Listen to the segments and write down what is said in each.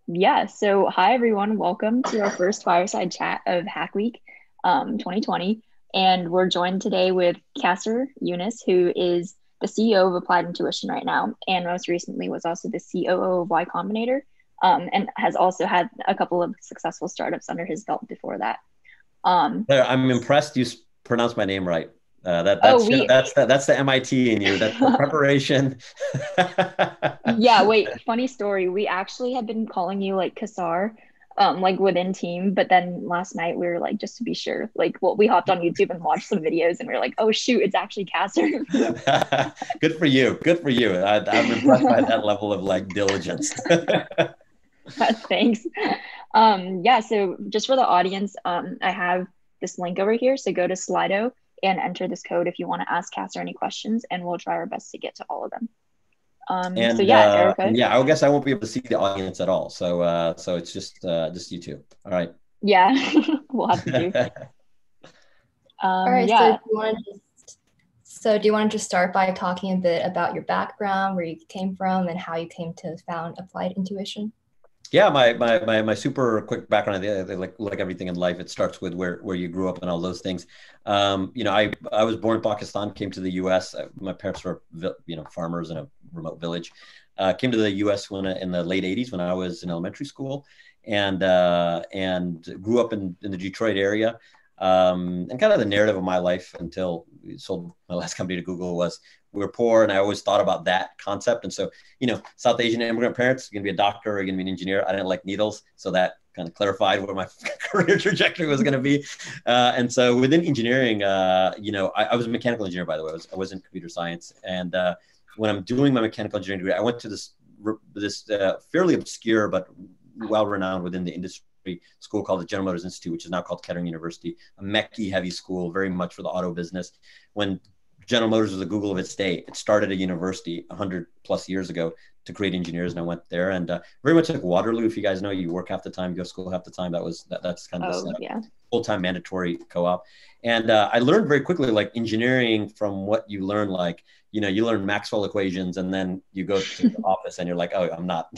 Yeah, so hi everyone, welcome to our first fireside chat of Hackweek 2020. And we're joined today with Qasar Younis, who is the CEO of Applied Intuition right now, and most recently was also the COO of Y Combinator, and has also had a couple of successful startups under his belt before that. Um, I'm impressed you pronounced my name right. That oh, that's we, that's the MIT in you. That's the preparation. yeah, wait, funny story. We actually had been calling you like Qasar, like within team, but then last night we were like, just to be sure, like, well, we hopped on YouTube and watched some videos and we are like, oh shoot, it's actually Qasar. Good for you. Good for you. I'm impressed by that level of like diligence. Thanks. Yeah, so just for the audience, I have this link over here. So go to Slido and enter this code if you want to ask Qasar any questions, and we'll try our best to get to all of them. So And yeah, Erica. yeah, I guess I won't be able to see the audience at all. So it's just you two. All right. Yeah, we'll have to do. All right, Yeah. do you want to just start by talking a bit about your background, where you came from, and how you came to found Applied Intuition? Yeah, my super quick background, like everything in life, it starts with where you grew up and all those things. I was born in Pakistan, came to the U.S. My parents were farmers in a remote village. Came to the U.S. in the late '80s when I was in elementary school, and grew up in the Detroit area. And kind of the narrative of my life until we sold my last company to Google was we were poor, and I always thought about that concept. And so, South Asian immigrant parents, you're gonna be a doctor or you're gonna be an engineer. I didn't like needles, so that kind of clarified what my career trajectory was gonna be. And so within engineering, I was a mechanical engineer, by the way. I was in computer science, and when I'm doing my mechanical engineering degree, I went to this fairly obscure but well renowned within the industry school called the General Motors Institute, which is now called Kettering University, a mechie heavy school, very much for the auto business. When General Motors was the Google of its day, it started a university 100 plus years ago to create engineers, and I went there. And very much like Waterloo, if you guys know, you work half the time, you go to school half the time. That's kind of the Oh, setup. yeah. Full-time mandatory co-op. And I learned very quickly, like engineering from what you learn, like, you learn Maxwell equations, and then you go to the office and you're like, oh, I'm not,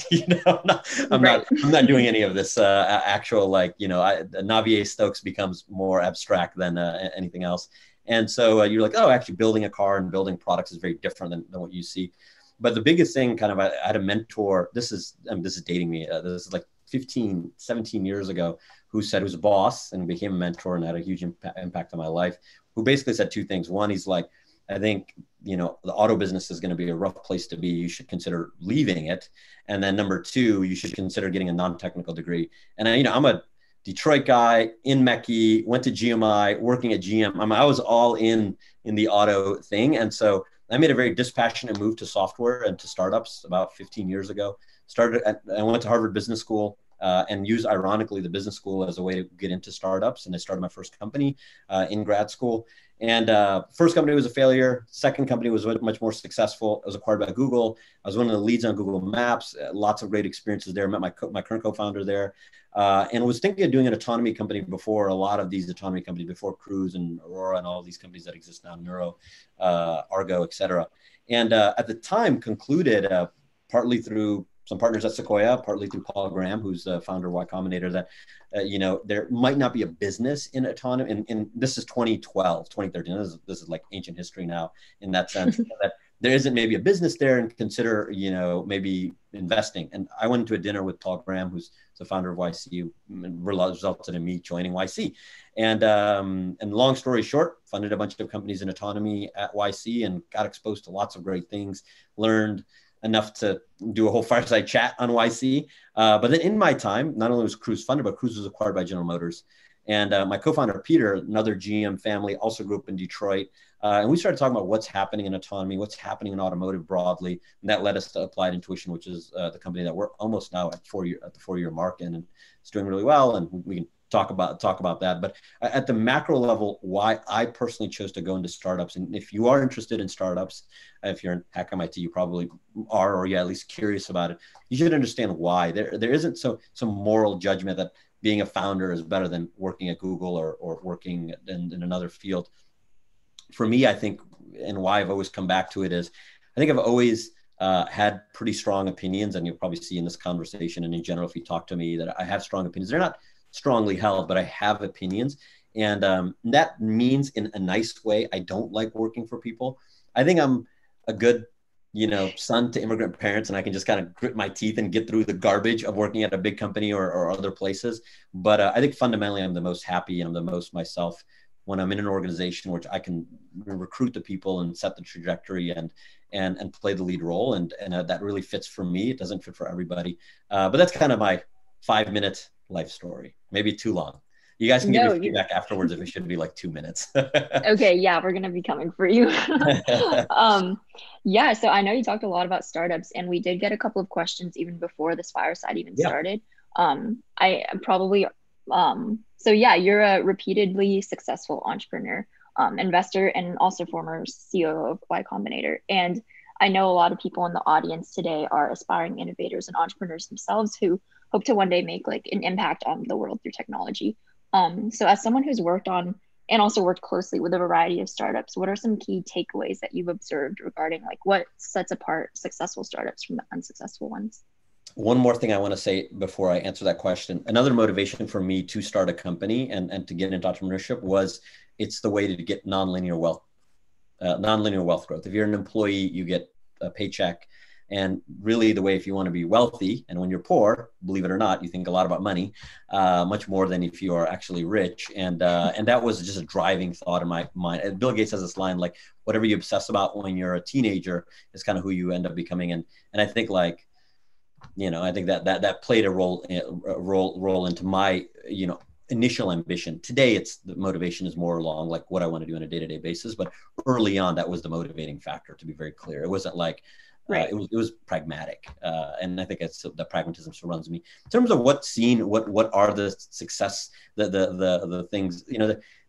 Right. I'm not doing any of this actual, like, Navier-Stokes becomes more abstract than anything else. And so you're like, oh, actually building a car and building products is very different than what you see. But the biggest thing kind of, I had a mentor, this is dating me. This is like 15, 17 years ago, who said, who's a boss and became a mentor and had a huge impact on my life, who basically said two things. One, he's like, I think, the auto business is going to be a rough place to be. You should consider leaving it. And then number two, you should consider getting a non-technical degree. And I'm a Detroit guy in Mechie, went to GMI, working at GM. I was all in the auto thing. And so I made a very dispassionate move to software and to startups about 15 years ago. I went to Harvard Business School, and used, ironically, the business school as a way to get into startups. And I started my first company in grad school. And first company was a failure. Second company was much more successful. It was acquired by Google. I was one of the leads on Google Maps. Lots of great experiences there. Met my current co-founder there, and was thinking of doing an autonomy company before a lot of these autonomy companies, before Cruise and Aurora and all these companies that exist now, Neuro, Argo, et cetera. And at the time concluded, partly through some partners at Sequoia, partly through Paul Graham, who's the founder of Y Combinator, that there might not be a business in autonomy. And this is 2012, 2013. This is like ancient history now in that sense, that there isn't maybe a business there, and consider, maybe investing. And I went to a dinner with Paul Graham, who's the founder of YC, resulted in me joining YC. And long story short, funded a bunch of companies in autonomy at YC and got exposed to lots of great things, learned enough to do a whole fireside chat on YC. But then in my time, not only was Cruise funded, but Cruise was acquired by General Motors. And my co-founder, Peter, another GM family, also grew up in Detroit. And we started talking about what's happening in autonomy, what's happening in automotive broadly. And that led us to Applied Intuition, which is the company that we're almost now at the 4-year mark in, and it's doing really well. And we can talk about that. But at the macro level, why I personally chose to go into startups. And if you are interested in startups, if you're in Hack MIT, you probably are, or you're at least curious about it. You should understand why. There isn't some moral judgment that being a founder is better than working at Google or working in another field. For me, I think, and why I've always come back to it is, I think I've always had pretty strong opinions, and you'll probably see in this conversation and in general, if you talk to me, that I have strong opinions. They're not strongly held, but I have opinions. And that means in a nice way, I don't like working for people. I think I'm a good, son to immigrant parents, and I can just kind of grit my teeth and get through the garbage of working at a big company or other places. But I think fundamentally, I'm the most happy and I'm the most myself when I'm in an organization which I can recruit the people and set the trajectory and play the lead role. And that really fits for me. It doesn't fit for everybody. But that's kind of my 5-minute life story, maybe too long. You guys can give me feedback afterwards if it should be like 2 minutes. Okay, yeah, we're gonna be coming for you. Yeah, so I know you talked a lot about startups, and we did get a couple of questions even before this fireside even started. I probably so yeah, you're a repeatedly successful entrepreneur, investor, and also former CEO of Y Combinator. And I know a lot of people in the audience today are aspiring innovators and entrepreneurs themselves who hope to one day make like an impact on the world through technology. So as someone who's worked on and also worked closely with a variety of startups, what are some key takeaways that you've observed regarding like what sets apart successful startups from the unsuccessful ones? One more thing I want to say before I answer that question. Another motivation for me to start a company and to get into entrepreneurship was it's the way to get nonlinear wealth growth. If you're an employee, you get a paycheck. And really the way, if you want to be wealthy, and when you're poor, believe it or not, you think a lot about money, much more than if you are actually rich. And that was just a driving thought in my mind. And Bill Gates has this line, like, whatever you obsess about when you're a teenager is kind of who you end up becoming. And I think like, I think that played a role into my, initial ambition. Today, it's the motivation is more along like what I want to do on a day-to-day basis. But early on, that was the motivating factor, to be very clear. It wasn't like, it was pragmatic. And I think it's the pragmatism surrounds me. In terms of what are the success, the things,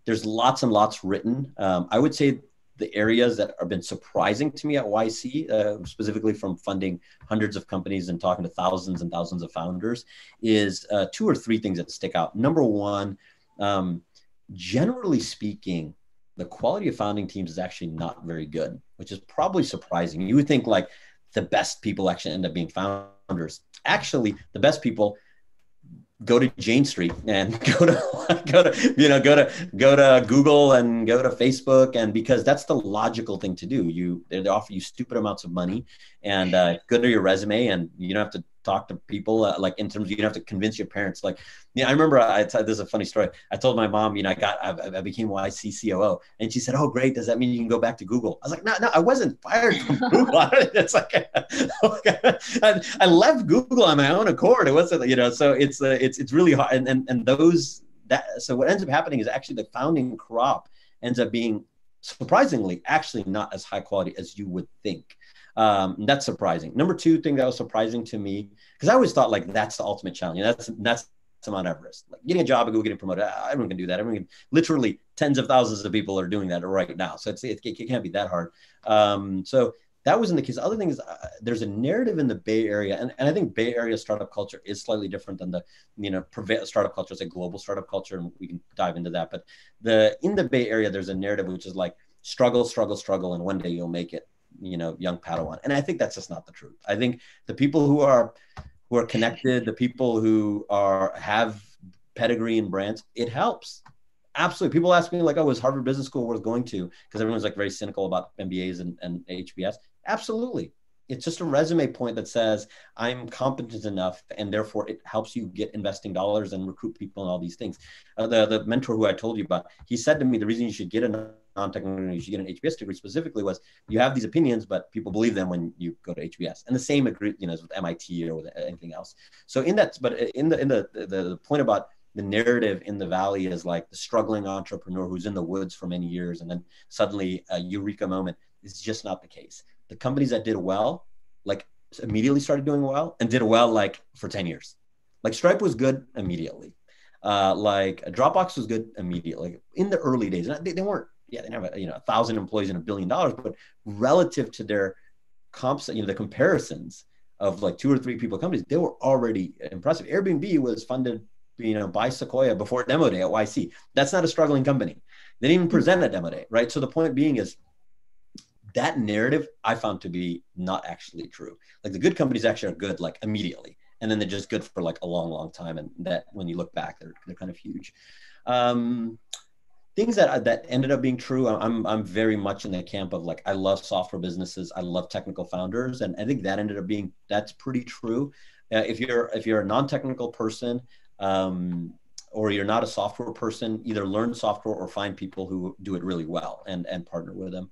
there's lots and lots written. I would say the areas that have been surprising to me at YC, specifically from funding hundreds of companies and talking to thousands and thousands of founders, is 2 or 3 things that stick out. Number one, generally speaking, the quality of founding teams is actually not very good, which is probably surprising. You would think like the best people actually end up being founders. Actually, the best people go to Jane Street and go to Google and go to Facebook, and because that's the logical thing to do. They offer you stupid amounts of money and go to your resume, and you don't have to talk to people like in terms of you don't have to convince your parents. Like, I remember this is a funny story. I told my mom, I became YC COO, and she said, "Oh, great. Does that mean you can go back to Google?" I was like, No, I wasn't fired from Google. It's like I left Google on my own accord. It wasn't, so it's really hard. And so what ends up happening is actually the founding crop ends up being surprisingly actually not as high quality as you would think. That's surprising. Number 2 thing that was surprising to me, because I always thought like that's the ultimate challenge. That's Mount Everest. Like getting a job and getting promoted. Everyone can do that. Literally tens of thousands of people are doing that right now. So it can't be that hard. So that wasn't the case. The other thing is there's a narrative in the Bay Area, and I think Bay Area startup culture is slightly different than the startup culture. It's a global startup culture, and we can dive into that. But in the Bay Area, there's a narrative which is like struggle, and one day you'll make it. Young Padawan. And I think that's just not the truth. I think the people who are connected, the people who have pedigree and brands, it helps. Absolutely. People ask me like, "Oh, is Harvard Business School worth going to?" Because everyone's like very cynical about MBAs and HBS. Absolutely. It's just a resume point that says I'm competent enough, and therefore it helps you get investing dollars and recruit people and all these things. The mentor who I told you about, he said to me, the reason you should get a non-technical, you should get an HBS degree specifically was you have these opinions, but people believe them when you go to HBS. And the same is with MIT or with anything else. So in the point about the narrative in the Valley is like the struggling entrepreneur who's in the woods for many years, and then suddenly a eureka moment. Is just not the case. The companies that did well, like immediately started doing well and did well like for 10 years. Like Stripe was good immediately. Like Dropbox was good immediately. Like in the early days, they weren't, they didn't have 1,000 employees and $1 billion, but relative to their comps, the comparisons of like 2 or 3 people companies, they were already impressive. Airbnb was funded, by Sequoia before Demo Day at YC. That's not a struggling company. They didn't even present at Demo Day, right? So the point being is, that narrative I found to be not actually true. Like the good companies actually are good like immediately, and then they're just good for like a long, long time. And that when you look back, they're kind of huge. Things that ended up being true. I'm very much in the camp of like, I love software businesses. I love technical founders. And I think that ended up being, that's pretty true. If you're a non-technical person, or you're not a software person, either learn software or find people who do it really well and partner with them.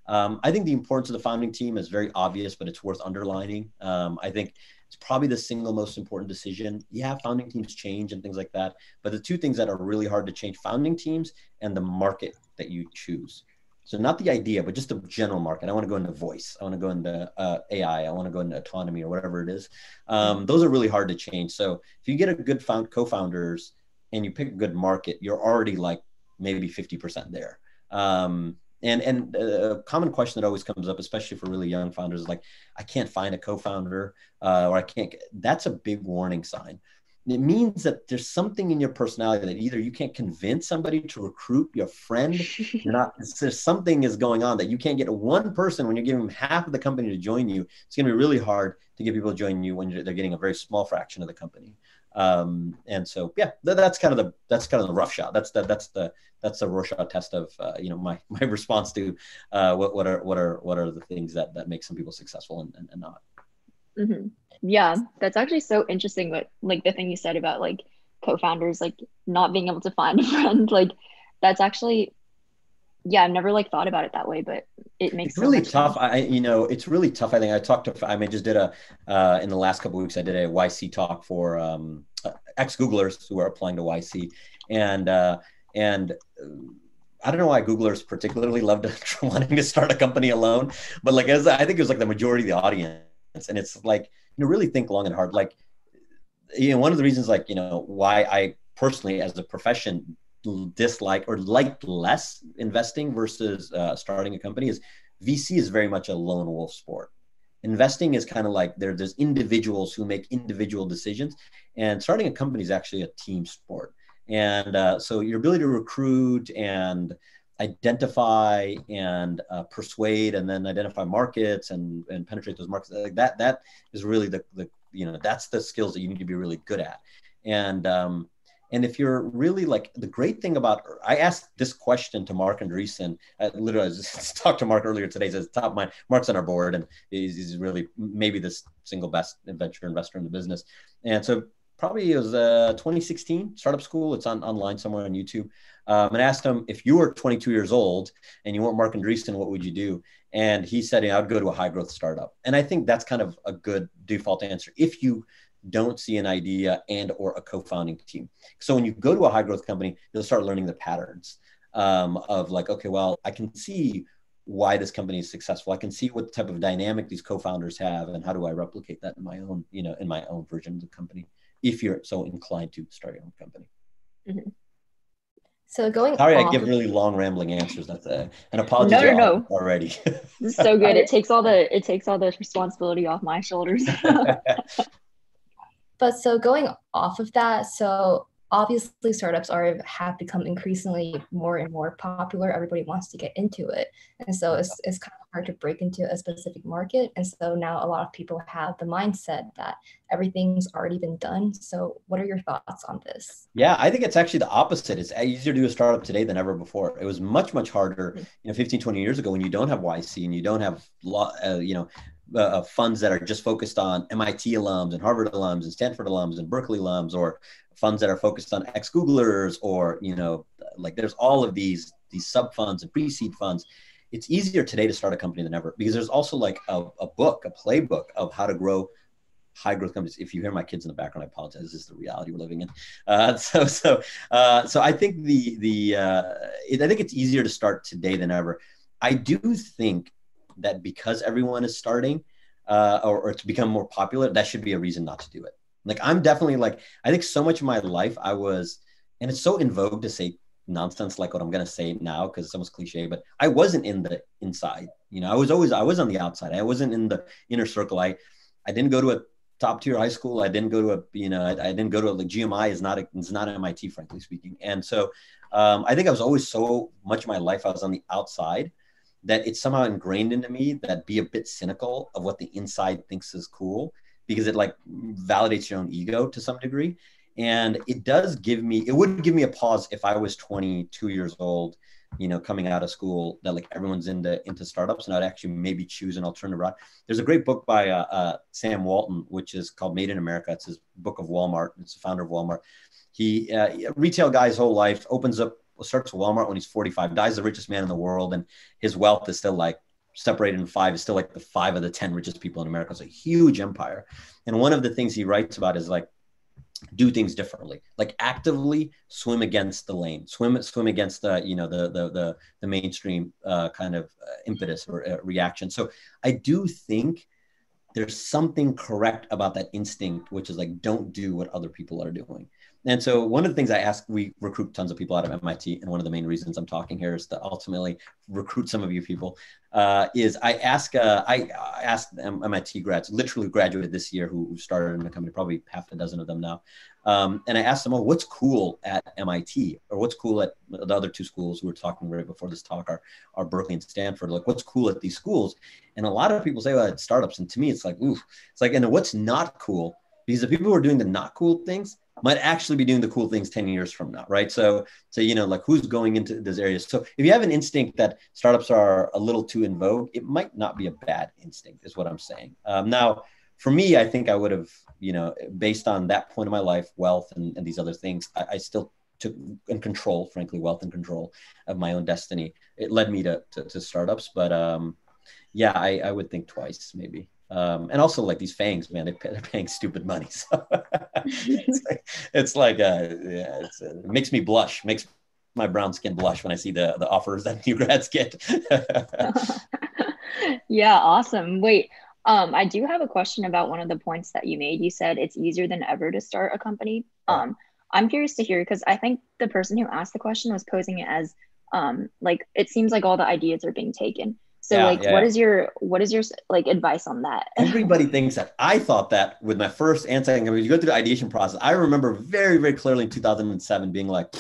I think the importance of the founding team is very obvious, but it's worth underlining. I think it's probably the single most important decision. Yeah, founding teams change and things like that. But the two things that are really hard to change, founding teams and the market that you choose. So not the idea, but just the general market. I want to go into voice. I want to go into AI. I want to go into autonomy or whatever it is. Those are really hard to change. So if you get a good co-founders and you pick a good market, you're already like maybe 50% there. And a common question that always comes up, especially for really young founders, is like, I can't find a co-founder, or I can't. That's a big warning sign. It means that there's something in your personality that either you can't convince somebody to recruit your friend, there's something is going on that you can't get one person when you're giving them half of the company to join you. It's going to be really hard to get people to join you when they're getting a very small fraction of the company. And so, yeah, that's kind of the rough shot. That's the Rorschach test of, my response to, what are the things that make some people successful and not. Mm-hmm. Yeah, that's actually so interesting. What, like the thing you said about like co-founders, like not being able to find a friend, like that's actually, yeah, I've never like thought about it that way, but it makes it's really so tough. It's really tough. I think I just did in the last couple of weeks, I did a YC talk for ex-Googlers who are applying to YC, and I don't know why Googlers particularly loved wanting to start a company alone, but like I think it was like the majority of the audience, and it's like, really think long and hard. Like, one of the reasons, like, why I personally, as a profession, dislike or like less investing versus starting a company is VC is very much a lone wolf sport. Investing is kind of like there's individuals who make individual decisions, and starting a company is actually a team sport. And so your ability to recruit and identify and persuade, and then identify markets and penetrate those markets, like that is really the that's the skills that you need to be really good at. And if you're really like, the great thing about, I asked this question to Mark Andreessen. Literally, I just talked to Mark earlier today. He's at the top of my, Mark's on our board, and he's really maybe the single best venture investor in the business. And so probably it was 2016, startup school. It's online somewhere on YouTube. And I asked him, if you were 22 years old and you weren't Mark Andreessen, what would you do? And he said, I'd go to a high growth startup. And I think that's kind of a good default answer if you don't see an idea and or a co-founding team. So when you go to a high growth company, you'll start learning the patterns of like, okay, well, I can see why this company is successful. I can see what type of dynamic these co-founders have, and how do I replicate that in my own, in my own version of the company, if you're so inclined to start your own company. Mm-hmm. So Sorry, I give really long rambling answers. That's an apology to no. already. This is so good. It takes all the responsibility off my shoulders. But so going off of that, so obviously startups have become increasingly more and more popular. Everybody wants to get into it. And so it's kind of hard to break into a specific market. And so now a lot of people have the mindset that everything's already been done. So what are your thoughts on this? Yeah, I think it's actually the opposite. It's easier to do a startup today than ever before. It was much, much harder, 15, 20 years ago, when you don't have YC and you don't have, funds that are just focused on MIT alums and Harvard alums and Stanford alums and Berkeley alums, or funds that are focused on ex-Googlers, or, like there's all of these sub funds and pre-seed funds. It's easier today to start a company than ever, because there's also like a playbook of how to grow high growth companies. If you hear my kids in the background, I apologize. This is the reality we're living in. So I think I think it's easier to start today than ever. I do think that because everyone is starting, or to become more popular, that should be a reason not to do it. Like, I'm definitely like, I think so much of my life and it's so in vogue to say nonsense like what I'm going to say now, because it's almost cliche, but I wasn't in the inside. I was on the outside. I wasn't in the inner circle. I didn't go to a top tier high school. I didn't go to I didn't go to like GMI is not MIT, frankly speaking. And so I think I was always, so much of my life I was on the outside. that it's somehow ingrained into me that be a bit cynical of what the inside thinks is cool, because it like validates your own ego to some degree. And it would give me a pause if I was 22 years old, coming out of school, that like everyone's into startups, and I'd actually maybe choose an alternative route. There's a great book by Sam Walton, which is called Made in America. It's his book of Walmart. It's the founder of Walmart. He, a retail guy his whole life, starts Walmart when he's 45, dies the richest man in the world, and his wealth is still like separated in five, is still like the 5 of the 10 richest people in America. It's a huge empire. And one of the things he writes about is like, do things differently, like actively swim against the lane, swim against the mainstream kind of impetus or reaction. So I do think there's something correct about that instinct, which is like, don't do what other people are doing. And so one of the things we recruit tons of people out of MIT. And one of the main reasons I'm talking here is to ultimately recruit some of you people, is I asked MIT grads, literally graduated this year, who started in the company, probably half a dozen of them now. And I asked them, oh, what's cool at MIT, or what's cool at the other 2 schools we were talking right before this talk are Berkeley and Stanford. Like, what's cool at these schools? And a lot of people say, well, it's startups. And to me, it's like, ooh, it's like, and what's not cool? Because the people who are doing the not cool things might actually be doing the cool things 10 years from now, right? So like, who's going into those areas? So if you have an instinct that startups are a little too in vogue, it might not be a bad instinct, is what I'm saying. Now, for me, I think I would have, based on that point of my life, wealth and these other things, I still took in control, frankly, wealth and control of my own destiny. It led me to startups, but yeah, I would think twice maybe. And also like these FANGs, man, they're paying stupid money. So it makes me blush, makes my brown skin blush when I see the offers that new grads get. Yeah, awesome. Wait, I do have a question about one of the points that you made. You said it's easier than ever to start a company. I'm curious to hear, because I think the person who asked the question was posing it as like, it seems like all the ideas are being taken. So what is your like advice on that? Everybody thinks that. I thought that with my first answer. You go through the ideation process. I remember very, very clearly in 2007 being like,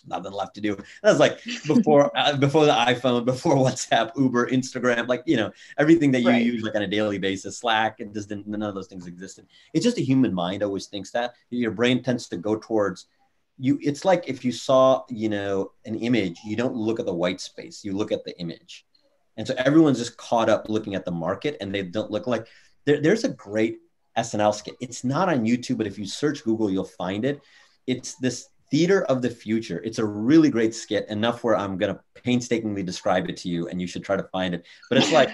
nothing left to do. That was like before the iPhone, before WhatsApp, Uber, Instagram, like, everything that you use like on a daily basis, Slack, none of those things existed. It's just a human mind always thinks that. Your brain tends to go towards you. It's like if you saw, an image, you don't look at the white space, you look at the image. And so everyone's just caught up looking at the market, and they don't look like there's a great SNL skit. It's not on YouTube, but if you search Google, you'll find it. It's this theater of the future. It's a really great skit, enough where I'm going to painstakingly describe it to you, and you should try to find it. But it's like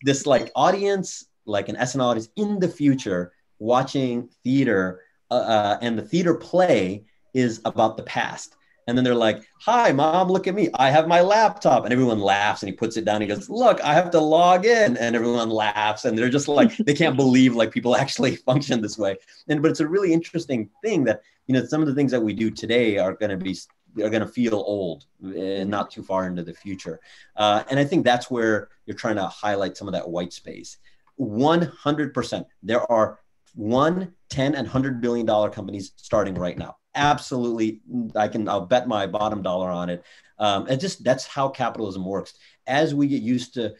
this like audience, like an SNL audience in the future watching theater, and the theater play is about the past. And then they're like, hi, mom, look at me. I have my laptop. And everyone laughs, and he puts it down. He goes, look, I have to log in. And everyone laughs. And they're just like, they can't believe like people actually function this way. But it's a really interesting thing that, some of the things that we do today are going to feel old and not too far into the future. And I think that's where you're trying to highlight some of that white space. 100%. There are 1, 10, and $100 billion companies starting right now. Absolutely. I'll bet my bottom dollar on it. That's how capitalism works. As we get used to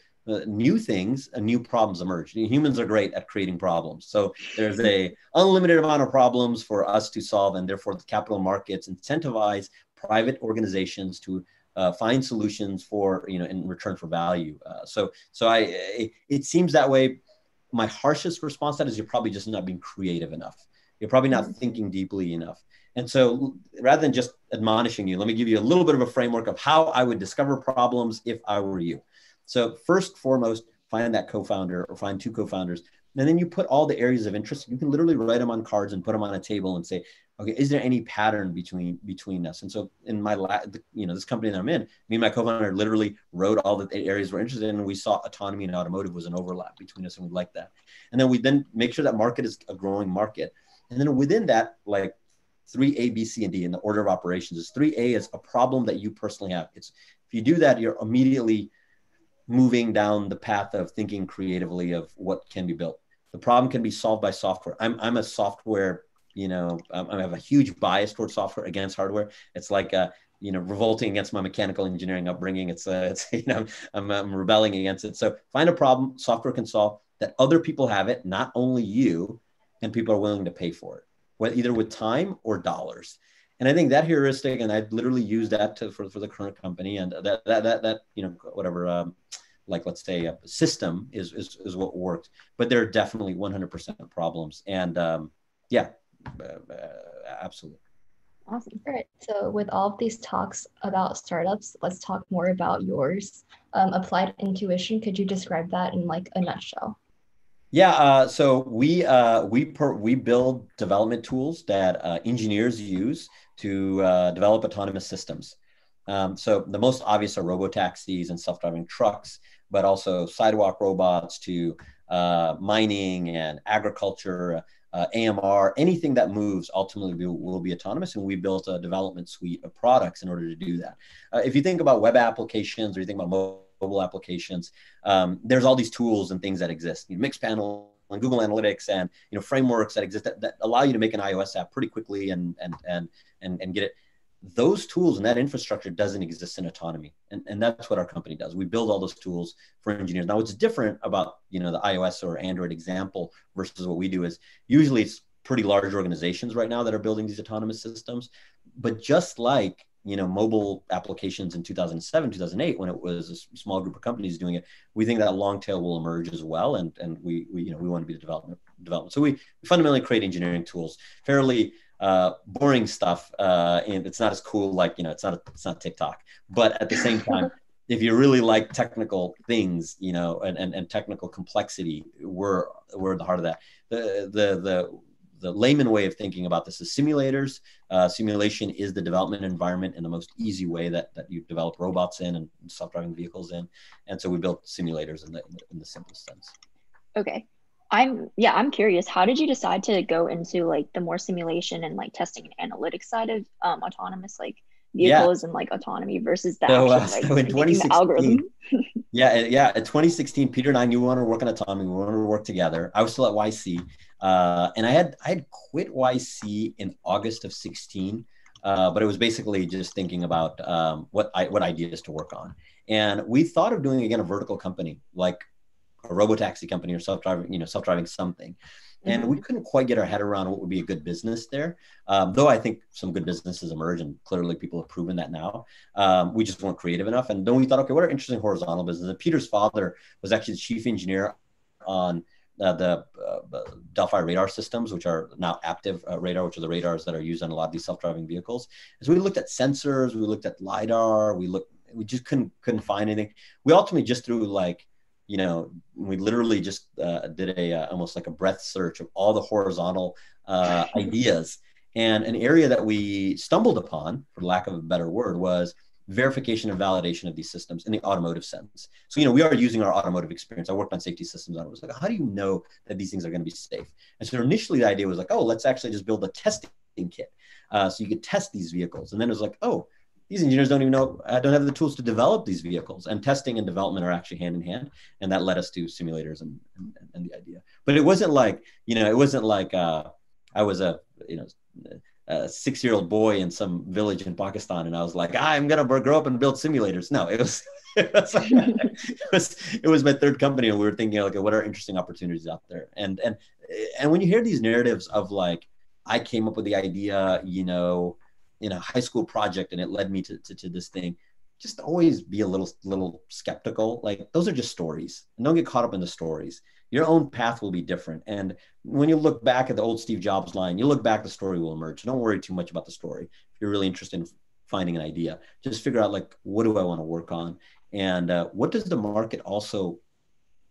new things, new problems emerge. Humans are great at creating problems. So there's a unlimited amount of problems for us to solve. And therefore the capital markets incentivize private organizations to find solutions for, in return for value. It seems that way. My harshest response to that is you're probably just not being creative enough. You're probably not thinking deeply enough. And so rather than just admonishing you, let me give you a little bit of a framework of how I would discover problems if I were you. So first, foremost, find that co-founder or find 2 co-founders. And then you put all the areas of interest. You can literally write them on cards and put them on a table and say, okay, is there any pattern between us? And so in my, this company that I'm in, me and my co-founder literally wrote all the areas we're interested in. And we saw autonomy and automotive was an overlap between us, and we liked that. And then we make sure that market is a growing market. And then within that, like 3A, B, C, and D in the order of operations is 3A is a problem that you personally have. If you do that, you're immediately moving down the path of thinking creatively of what can be built. The problem can be solved by software. I'm a software, I have a huge bias towards software against hardware. It's like revolting against my mechanical engineering upbringing. It's I'm rebelling against it. So find a problem software can solve that other people have it, not only you, and people are willing to pay for it, either with time or dollars. And I think that heuristic, and I literally use that for the current company, and that whatever, like let's say a system is what worked. But there are definitely 100% problems, and absolutely. Awesome. All right. So with all of these talks about startups, let's talk more about yours. Applied Intuition. Could you describe that in like a nutshell? Yeah. So we build development tools that engineers use to develop autonomous systems. So the most obvious are robotaxis and self-driving trucks, but also sidewalk robots to mining and agriculture. AMR, anything that moves ultimately will be autonomous. And we built a development suite of products in order to do that. If you think about web applications or you think about mobile applications, there's all these tools and things that exist. Mixpanel and Google Analytics and frameworks that exist that allow you to make an iOS app pretty quickly and get it. Those tools and that infrastructure doesn't exist in autonomy. And that's what our company does. We build all those tools for engineers. Now, what's different about, the iOS or Android example versus what we do is usually it's pretty large organizations right now that are building these autonomous systems. But just like, mobile applications in 2007, 2008, when it was a small group of companies doing it, we think that long tail will emerge as well. And we want to be the development. So we fundamentally create engineering tools, fairly boring stuff, and it's not as cool, like it's not TikTok, but at the same time, if you really like technical things, and technical complexity, we're at the heart of that. The layman way of thinking about this is simulators. Simulation is the development environment in the most easy way that you develop robots in and self-driving vehicles in, and so we built simulators in the simplest sense. Okay. I'm curious, how did you decide to go into like the more simulation and like testing and analytics side of autonomous like vehicles and like autonomy versus the so actual in 2016, algorithm? in 2016, Peter and I knew we wanted to work on autonomy. We wanted to work together. I was still at YC, and I had quit YC in August of 16, but it was basically just thinking about what ideas to work on, and we thought of doing again a vertical company like a robotaxi company or self-driving something. And we couldn't quite get our head around what would be a good business there. Though I think some good businesses emerge, and clearly people have proven that now. We just weren't creative enough. And then we thought, okay, what are interesting horizontal businesses? And Peter's father was actually the chief engineer on the Delphi radar systems, which are now active radar, which are the radars that are used on a lot of these self-driving vehicles. And so we looked at sensors, we looked at LiDAR, we just couldn't find anything. We ultimately just threw we literally just did almost like a breadth search of all the horizontal ideas. And an area that we stumbled upon, for lack of a better word, was verification and validation of these systems in the automotive sense. So, we are using our automotive experience. I worked on safety systems. I was like, how do you know that these things are going to be safe? And so initially the idea was like, oh, let's actually just build a testing kit. So you could test these vehicles. And then it was like, oh, these engineers don't have the tools to develop these vehicles, and testing and development are actually hand in hand. And that led us to simulators and the idea. But it wasn't like, I was a 6-year-old boy in some village in Pakistan, and I was like, I'm going to grow up and build simulators. No, it was my third company, and we were thinking, okay, what are interesting opportunities out there? And when you hear these narratives of like, I came up with the idea, in a high school project, and it led me to this thing, just always be a little skeptical. Like, those are just stories, and don't get caught up in the stories. Your own path will be different. And when you look back at the old Steve Jobs line, you look back, the story will emerge. Don't worry too much about the story. If you're really interested in finding an idea, just figure out, like, what do I want to work on? And what does the market also,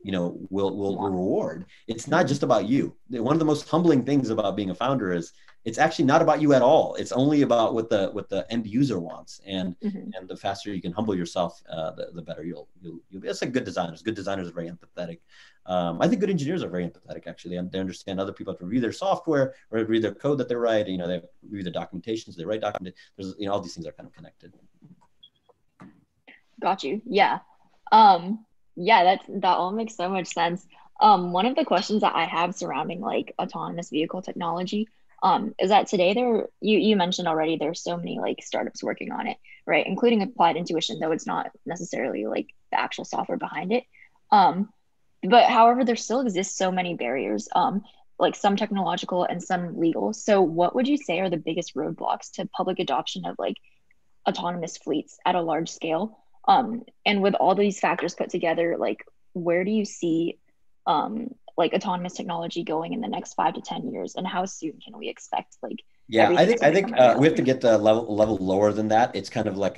will reward? It's not just about you. One of the most humbling things about being a founder is it's actually not about you at all. It's only about what the end user wants. And the faster you can humble yourself, the better you'll be. It's like good designers. Good designers are very empathetic. I think good engineers are very empathetic, actually, and they understand other people have to review their software or read their code that they write. They have to review the documentation, so they write document. There's, all these things are kind of connected. Got you. Yeah. That all makes so much sense. One of the questions that I have surrounding like autonomous vehicle technology Is that today you mentioned already there's so many like startups working on it, right? Including Applied Intuition, though it's not necessarily like the actual software behind it. Um, but however, there still exists so many barriers, like some technological and some legal. So what would you say are the biggest roadblocks to public adoption of like autonomous fleets at a large scale? And with all these factors put together, like where do you see like autonomous technology going in the next 5 to 10 years, and how soon can we expect like Yeah, everything to I become think a we have reality? to get the level lower than that. It's kind of like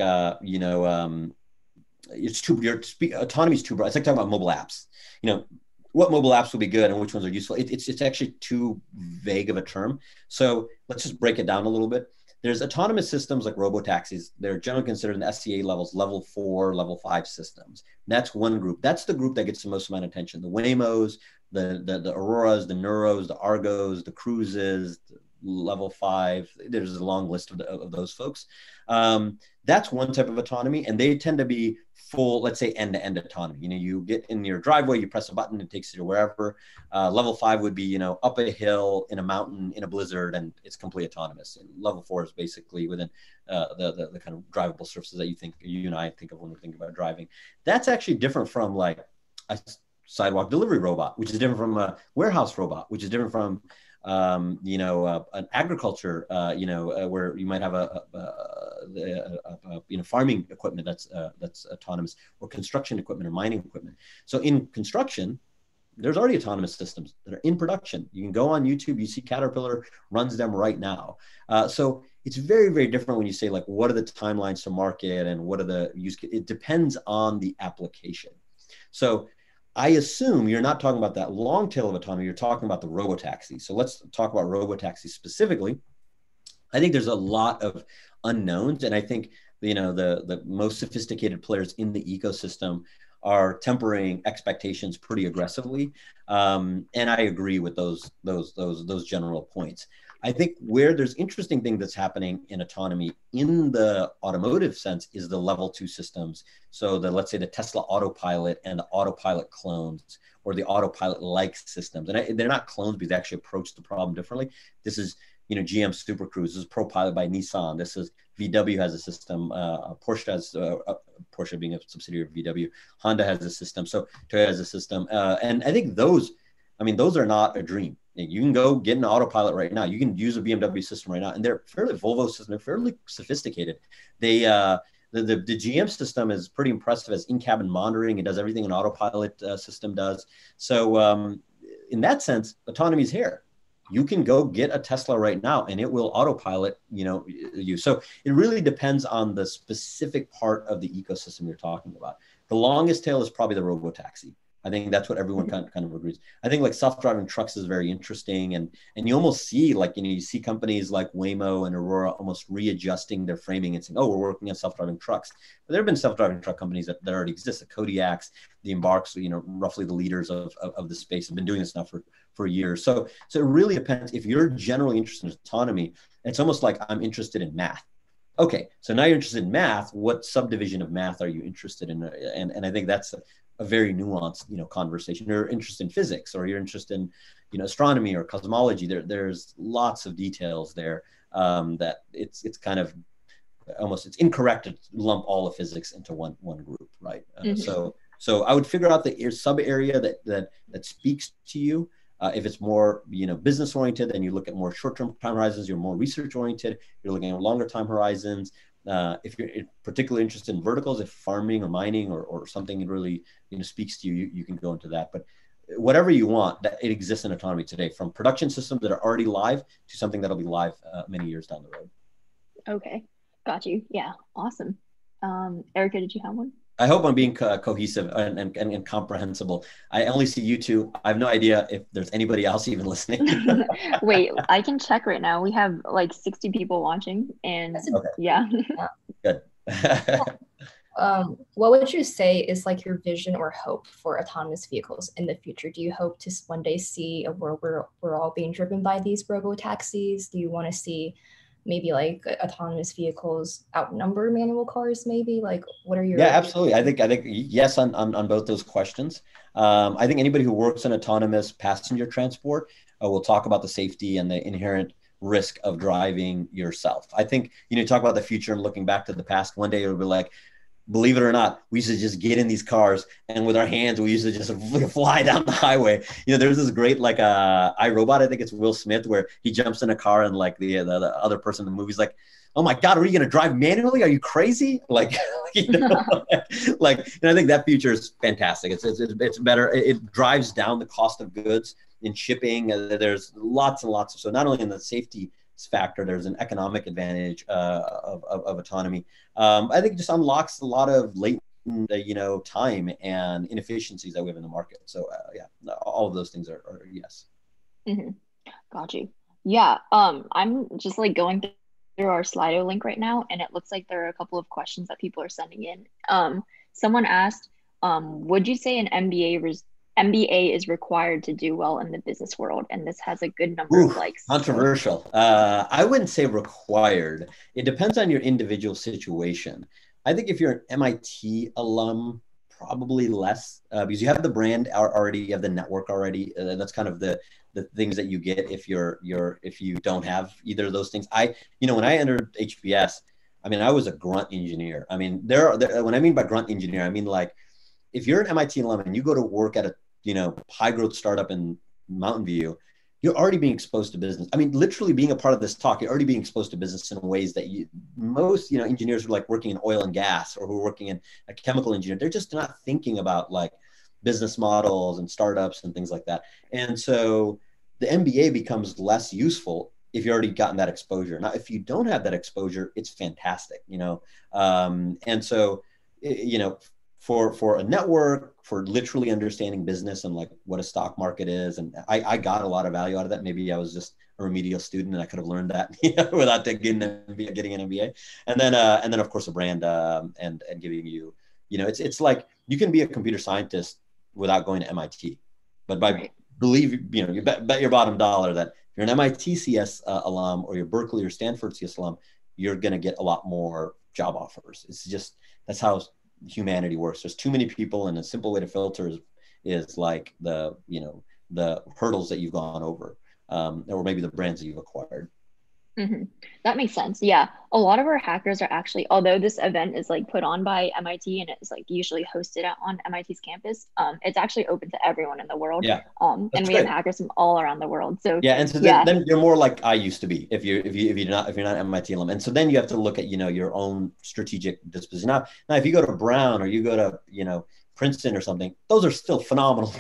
it's too autonomy is too broad. It's like talking about mobile apps. You know, what mobile apps will be good and which ones are useful. It's actually too vague of a term. So let's just break it down a little bit. There's autonomous systems like robotaxis. They're generally considered in the SCA levels, level 4, level 5 systems. That's one group. That's the group that gets the most amount of attention. The Waymos, the Auroras, the Neuros, the Argos, the Cruises, level 5. There's a long list of those folks. That's one type of autonomy, and they tend to be full, let's say, end-to-end autonomy. You get in your driveway, you press a button, it takes you to wherever. Level 5 would be, up a hill, in a mountain, in a blizzard, and it's completely autonomous. And level 4 is basically within the kind of drivable surfaces that you and I think of when we think about driving. That's actually different from like a sidewalk delivery robot, which is different from a warehouse robot, which is different from an agriculture, where you might have farming equipment that's autonomous, or construction equipment or mining equipment. So in construction, there's already autonomous systems that are in production. You can go on YouTube, you see Caterpillar runs them right now. So it's very, very different when you say like, what are the timelines to market and what are the use cases? It depends on the application. So I assume you're not talking about that long tail of autonomy. You're talking about the robotaxi. So let's talk about robotaxi specifically. I think there's a lot of unknowns, and I think the most sophisticated players in the ecosystem are tempering expectations pretty aggressively. And I agree with those general points. I think where there's interesting thing that's happening in autonomy in the automotive sense is the level 2 systems. So let's say the Tesla autopilot and the autopilot clones, or the autopilot-like systems. And they're not clones because they actually approach the problem differently. This is, GM Super Cruise. This is ProPilot by Nissan. This is VW has a system. Porsche has Porsche being a subsidiary of VW. Honda has a system. So Toyota has a system. And I think those are not a dream. You can go get an autopilot right now. You can use a BMW system right now, and they're fairly Volvo system. They're fairly sophisticated. They the GM system is pretty impressive as in-cabin monitoring. It does everything an autopilot system does. So in that sense, autonomy is here. You can go get a Tesla right now, and it will autopilot you. So it really depends on the specific part of the ecosystem you're talking about. The longest tail is probably the robotaxi. I think that's what everyone kind of agrees. I think like self-driving trucks is very interesting, and you almost see like you see companies like Waymo and Aurora almost readjusting their framing and saying, oh, we're working on self-driving trucks. But there have been self-driving truck companies that already exist. The Kodiaks, the Embarks, roughly the leaders of the space have been doing this now for years. So it really depends. If you're generally interested in autonomy, it's almost like I'm interested in math. Okay, so now you're interested in math. What subdivision of math are you interested in? And I think that's a very nuanced, conversation. You're interested in physics, or you're interested in, astronomy or cosmology. There's lots of details there that it's kind of almost it's incorrect to lump all of physics into one group, right? So I would figure out the sub area that speaks to you. If it's more, business oriented, then you look at more short-term time horizons. You're more research oriented. You're looking at longer time horizons. If you're particularly interested in verticals, if farming or mining or something really speaks to you, you can go into that. But whatever you want, that it exists in autonomy today, from production systems that are already live to something that'll be live many years down the road. Okay, got you. Yeah, awesome. Erica, did you have one? I hope I'm being cohesive and comprehensible. I only see you two. I have no idea if there's anybody else even listening. Wait, I can check right now. We have like 60 people watching, and yeah. Good. What would you say is like your vision or hope for autonomous vehicles in the future? Do you hope to one day see a world where we're all being driven by these robo taxis? Do you want to see maybe like autonomous vehicles outnumber manual cars? Maybe like what are your? Yeah, absolutely. I think yes on both those questions. I think anybody who works in autonomous passenger transport will talk about the safety and the inherent risk of driving yourself. I think, you talk about the future and looking back to the past, one day it'll be like, believe it or not, we used to just get in these cars and with our hands, we used to just fly down the highway. There's this great, like, iRobot, I think it's Will Smith, where he jumps in a car and like the other person in the movie's like, oh my God, are you going to drive manually? Are you crazy? Like, like, and I think that future is fantastic. It's better. It drives down the cost of goods in shipping. There's lots and lots of, so not only in the safety factor, there's an economic advantage of autonomy. I think it just unlocks a lot of latent, time and inefficiencies that we have in the market. So yeah, all of those things are yes. Mm-hmm. Got you. Yeah. I'm just like going through our Slido link right now, and it looks like there are a couple of questions that people are sending in. Someone asked, would you say an MBA is required to do well in the business world? And this has a good number of likes. Controversial. I wouldn't say required. It depends on your individual situation. I think if you're an MIT alum, probably less, because you have the brand already, you have the network already. That's kind of the things that you get if you don't have either of those things. When I entered HBS, I mean, I was a grunt engineer. I mean, when I mean by grunt engineer, I mean, like, if you're an MIT alum and you go to work at a high growth startup in Mountain View, you're already being exposed to business. I mean, literally being a part of this talk, you're already being exposed to business in ways that most engineers who are like working in oil and gas or who are working in a chemical engineer, they're just not thinking about like business models and startups and things like that. And so the MBA becomes less useful if you've already gotten that exposure. Now, if you don't have that exposure, it's fantastic, and so, for a network, for literally understanding business and like what a stock market is. And I got a lot of value out of that. Maybe I was just a remedial student and I could have learned that without getting an MBA. And then of course a brand and giving you, it's like you can be a computer scientist without going to MIT, but by you bet your bottom dollar that if you're an MIT CS alum or you're Berkeley or Stanford CS alum, you're going to get a lot more job offers. It's just, that's how humanity works. There's too many people, and a simple way to filter is like the hurdles that you've gone over, or maybe the brands that you've acquired. Mm-hmm. That makes sense. Yeah, a lot of our hackers are actually, although this event is like put on by MIT and it's like usually hosted on MIT's campus, it's actually open to everyone in the world. Yeah, and we have hackers from all around the world. So yeah, and so then you're more like I used to be if you're not MIT alum, and so then you have to look at your own strategic disposition. Now if you go to Brown or you go to Princeton or something, those are still phenomenal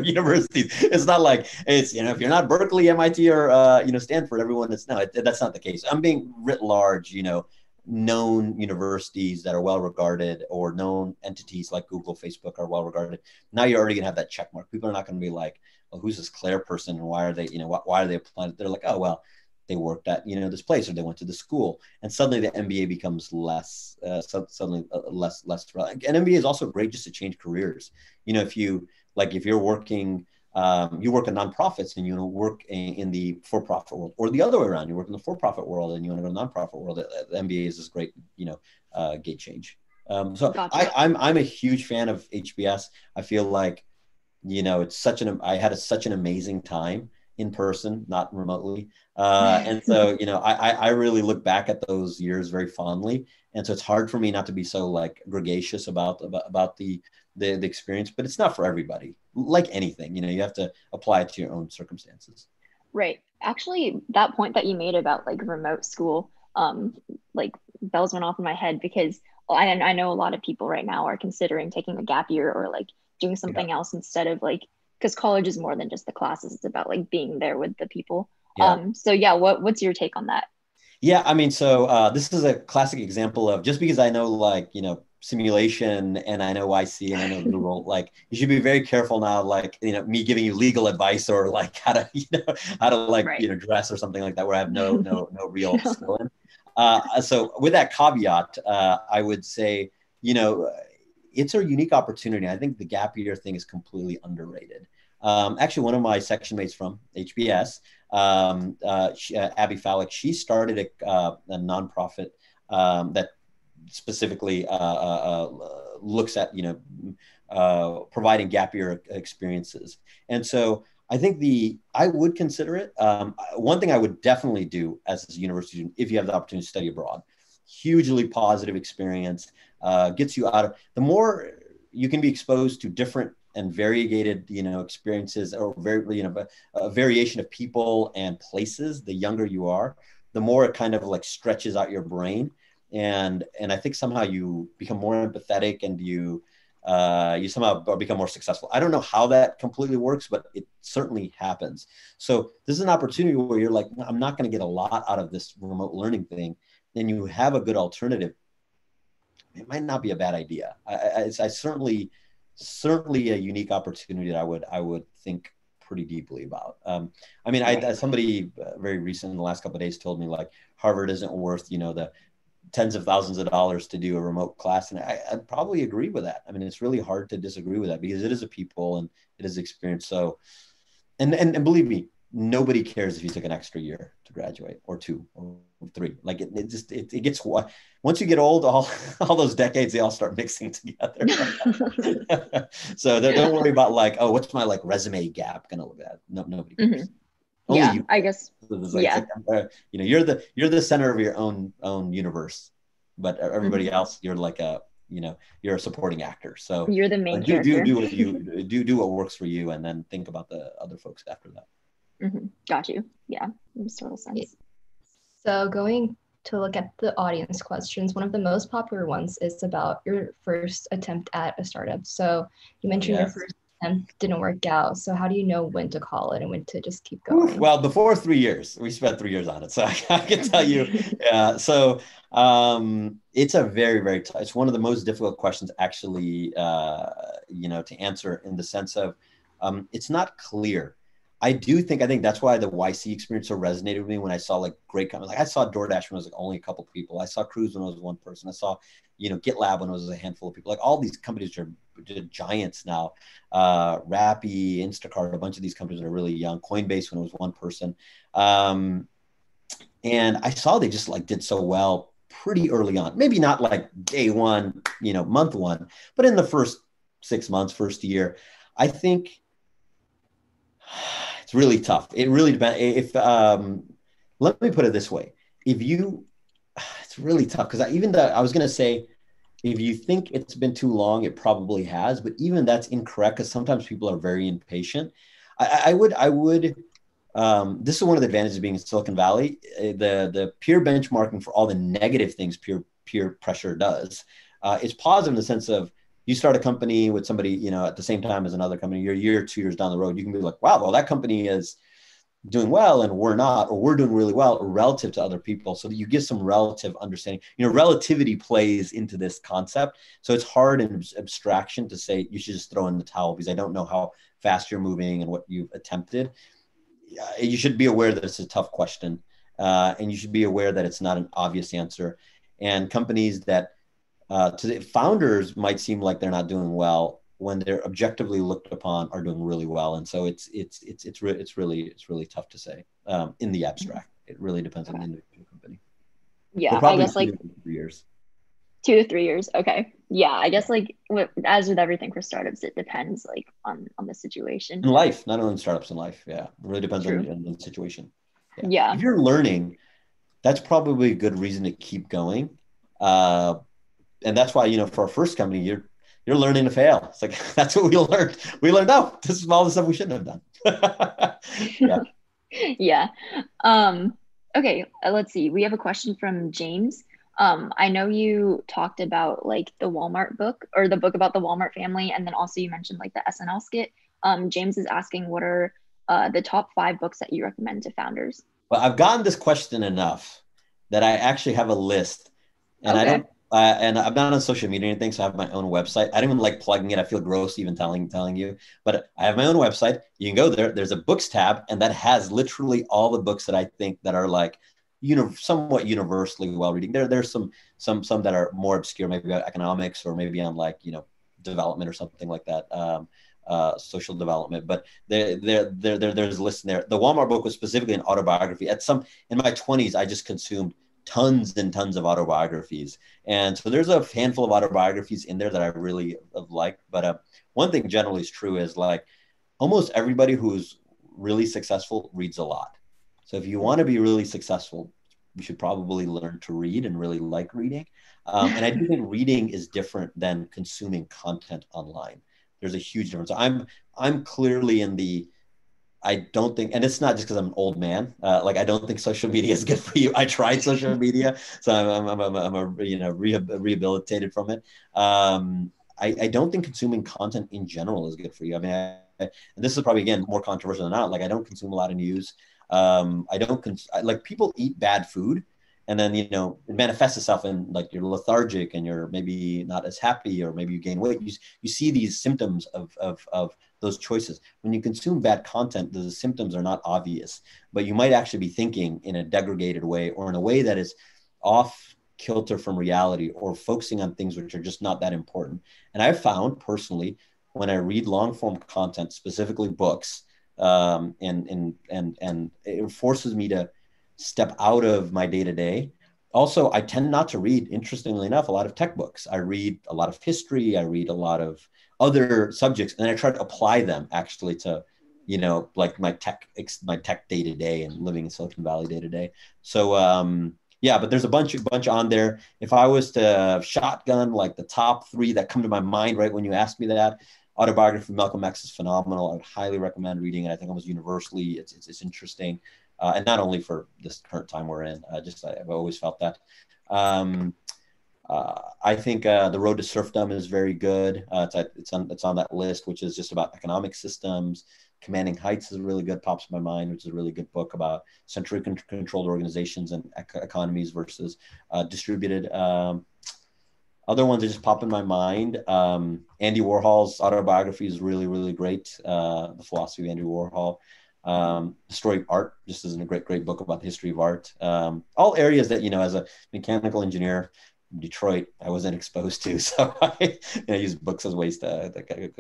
universities. It's not like it's, if you're not Berkeley, MIT, or Stanford, everyone is. No, that's not the case. I'm being writ large, known universities that are well regarded, or known entities like Google, Facebook are well regarded. Now you're already gonna have that check mark. People are not gonna be like, oh, who's this Claire person and why are they, why are they applying? They're like, oh, well, they worked at this place or they went to the school, and suddenly the MBA becomes less less relevant. And MBA is also great just to change careers. If you're working, you work in nonprofits and you work in the for-profit world, or the other way around, you work in the for-profit world and you want to go to the nonprofit world. The MBA is this great gate change. So gotcha. I'm a huge fan of HBS. I feel like it's I had such an amazing time in person, not remotely. And so, I really look back at those years very fondly. And so it's hard for me not to be so like gregarious about the experience, but it's not for everybody. Like anything, you have to apply it to your own circumstances. Right. Actually, that point that you made about like remote school, like bells went off in my head, because I know a lot of people right now are considering taking a gap year or like doing something else instead of like, because college is more than just the classes. It's about like being there with the people. Yeah. So yeah, what's your take on that? Yeah, I mean, so this is a classic example of, just because I know like, simulation and I know YC and I know Google, like you should be very careful now, like, me giving you legal advice or like how to like, right. Dress or something like that, where I have no real skill in. So with that caveat, I would say, it's a unique opportunity. I think the gap year thing is completely underrated. Actually, one of my section mates from HBS, Abby Fallick, she started a nonprofit that specifically looks at providing gap year experiences. And so I think I would consider it. One thing I would definitely do as a university student, if you have the opportunity to study abroad, hugely positive experience, gets you out of, the more you can be exposed to different and variegated, experiences, or a variation of people and places, the younger you are, the more it kind of like stretches out your brain. And I think somehow you become more empathetic, and you somehow become more successful. I don't know how that completely works, but it certainly happens. So this is an opportunity where you're like, I'm not going to get a lot out of this remote learning thing. Then you have a good alternative. It might not be a bad idea. I certainly a unique opportunity that I would think pretty deeply about. I mean, somebody very recent in the last couple of days told me like Harvard isn't worth, the tens of thousands of dollars to do a remote class. And I'd probably agree with that. I mean, it's really hard to disagree with that, because it is a people and it is experience. So, and believe me, nobody cares if you took an extra year to graduate, or 2 or 3. Like it gets, once you get old, all those decades, they all start mixing together. So don't worry about like, oh, what's my like resume gap gonna look at? No, nobody cares. Mm-hmm. Only you. I guess. You're the center of your own universe, but everybody else, you're like you're a supporting actor. So you're the main character. Do what works for you, and then think about the other folks after that. Mm-hmm. Got you. Yeah, makes total sense. So going to look at the audience questions, one of the most popular ones is about your first attempt at a startup. So you mentioned your first attempt didn't work out. So how do you know when to call it and when to just keep going? Well, before 3 years, we spent 3 years on it. So I can tell you, So it's a very, very tough, it's one of the most difficult questions actually, to answer, in the sense of it's not clear. I think that's why the YC experience so resonated with me, when I saw like great companies. Like I saw DoorDash when it was like only a couple of people. I saw Cruise when it was one person. I saw, GitLab when it was a handful of people. Like all these companies are giants now. Rappi, Instacart, a bunch of these companies are really young. Coinbase when it was one person. And I saw they just like did so well pretty early on. Maybe not like day one, month one, but in the first 6 months, first year, I think it's really tough. It really depends. If let me put it this way: it's really tough, because I was going to say, if you think it's been too long, it probably has. But even that's incorrect, because sometimes people are very impatient. I would. This is one of the advantages of being in Silicon Valley. The peer benchmarking for all the negative things peer pressure does is positive, in the sense of, you start a company with somebody, at the same time as another company, you're a year, 2 years down the road, you can be like, wow, well, that company is doing well and we're not, or we're doing really well relative to other people. So that you get some relative understanding. Relativity plays into this concept. So it's hard in abstraction to say you should just throw in the towel, because I don't know how fast you're moving and what you've attempted. You should be aware that it's a tough question. And you should be aware that it's not an obvious answer. And companies that, to the founders, might seem like they're not doing well, when they're objectively looked upon, are doing really well. And so it's really tough to say in the abstract. It really depends on the individual company. Yeah, I guess like 3 years. 2 to 3 years. Okay. Yeah, I guess like as with everything for startups, it depends like on the situation. In life, not only in startups, in life. Yeah, it really depends on the situation. Yeah. If you're learning, that's probably a good reason to keep going. And that's why, for our first company, you're learning to fail. It's like, that's what we learned. We learned, oh, this is all the stuff we shouldn't have done. Yeah. Okay, let's see. We have a question from James. I know you talked about like the Walmart book, or the book about the Walmart family. And then also you mentioned like the SNL skit. James is asking, what are the top 5 books that you recommend to founders? Well, I've gotten this question enough that I actually have a list, and I don't, and I'm not on social media or anything, so I have my own website. I don't even like plugging it. I feel gross even telling you, but I have my own website. You can go there. There's a books tab, and that has literally all the books that I think that are like, somewhat universally well reading. There's some that are more obscure, maybe about economics, or maybe on like, development or something like that. Social development, but there's a list in there. The Walmart book was specifically an autobiography. In my 20s, I just consumed tons and tons of autobiographies. And so there's a handful of autobiographies in there that I really have liked. But one thing generally is true is like almost everybody who's really successful reads a lot. So if you want to be really successful, you should probably learn to read and really like reading. And I do think reading is different than consuming content online. There's a huge difference. I'm clearly in the, I don't think, and it's not just because I'm an old man. Like I don't think social media is good for you. I tried social media, so I'm a rehabilitated from it. I don't think consuming content in general is good for you. I mean, and this is probably again more controversial than not. Like I don't consume a lot of news. I don't like people eat bad food, and then it manifests itself in like you're lethargic and you're maybe not as happy, or maybe you gain weight. You see these symptoms of those choices. When you consume bad content, the symptoms are not obvious, but you might actually be thinking in a degraded way or in a way that is off kilter from reality, or focusing on things which are just not that important. And I've found personally, when I read long form content, specifically books, and it forces me to step out of my day to day. Also, I tend not to read, interestingly enough, a lot of tech books. I read a lot of history. I read a lot of other subjects, and I try to apply them actually to, like my tech day to day and living in Silicon Valley day to day. So, yeah, but there's a bunch on there. If I was to shotgun like the top 3 that come to my mind right when you asked me that, autobiography of Malcolm X is phenomenal. I would highly recommend reading it. I think almost universally, it's interesting, and not only for this current time we're in. I've always felt that. I think The Road to Serfdom is very good. It's on that list, which is just about economic systems. Commanding Heights is really good, pops in my mind, which is a really good book about centrally controlled organizations and economies versus distributed. Other ones that just pop in my mind. Andy Warhol's autobiography is really, really great. The Philosophy of Andy Warhol. The Story of Art just is a great book about the history of art. All areas that, as a mechanical engineer in Detroit, I wasn't exposed to. So I use books as ways to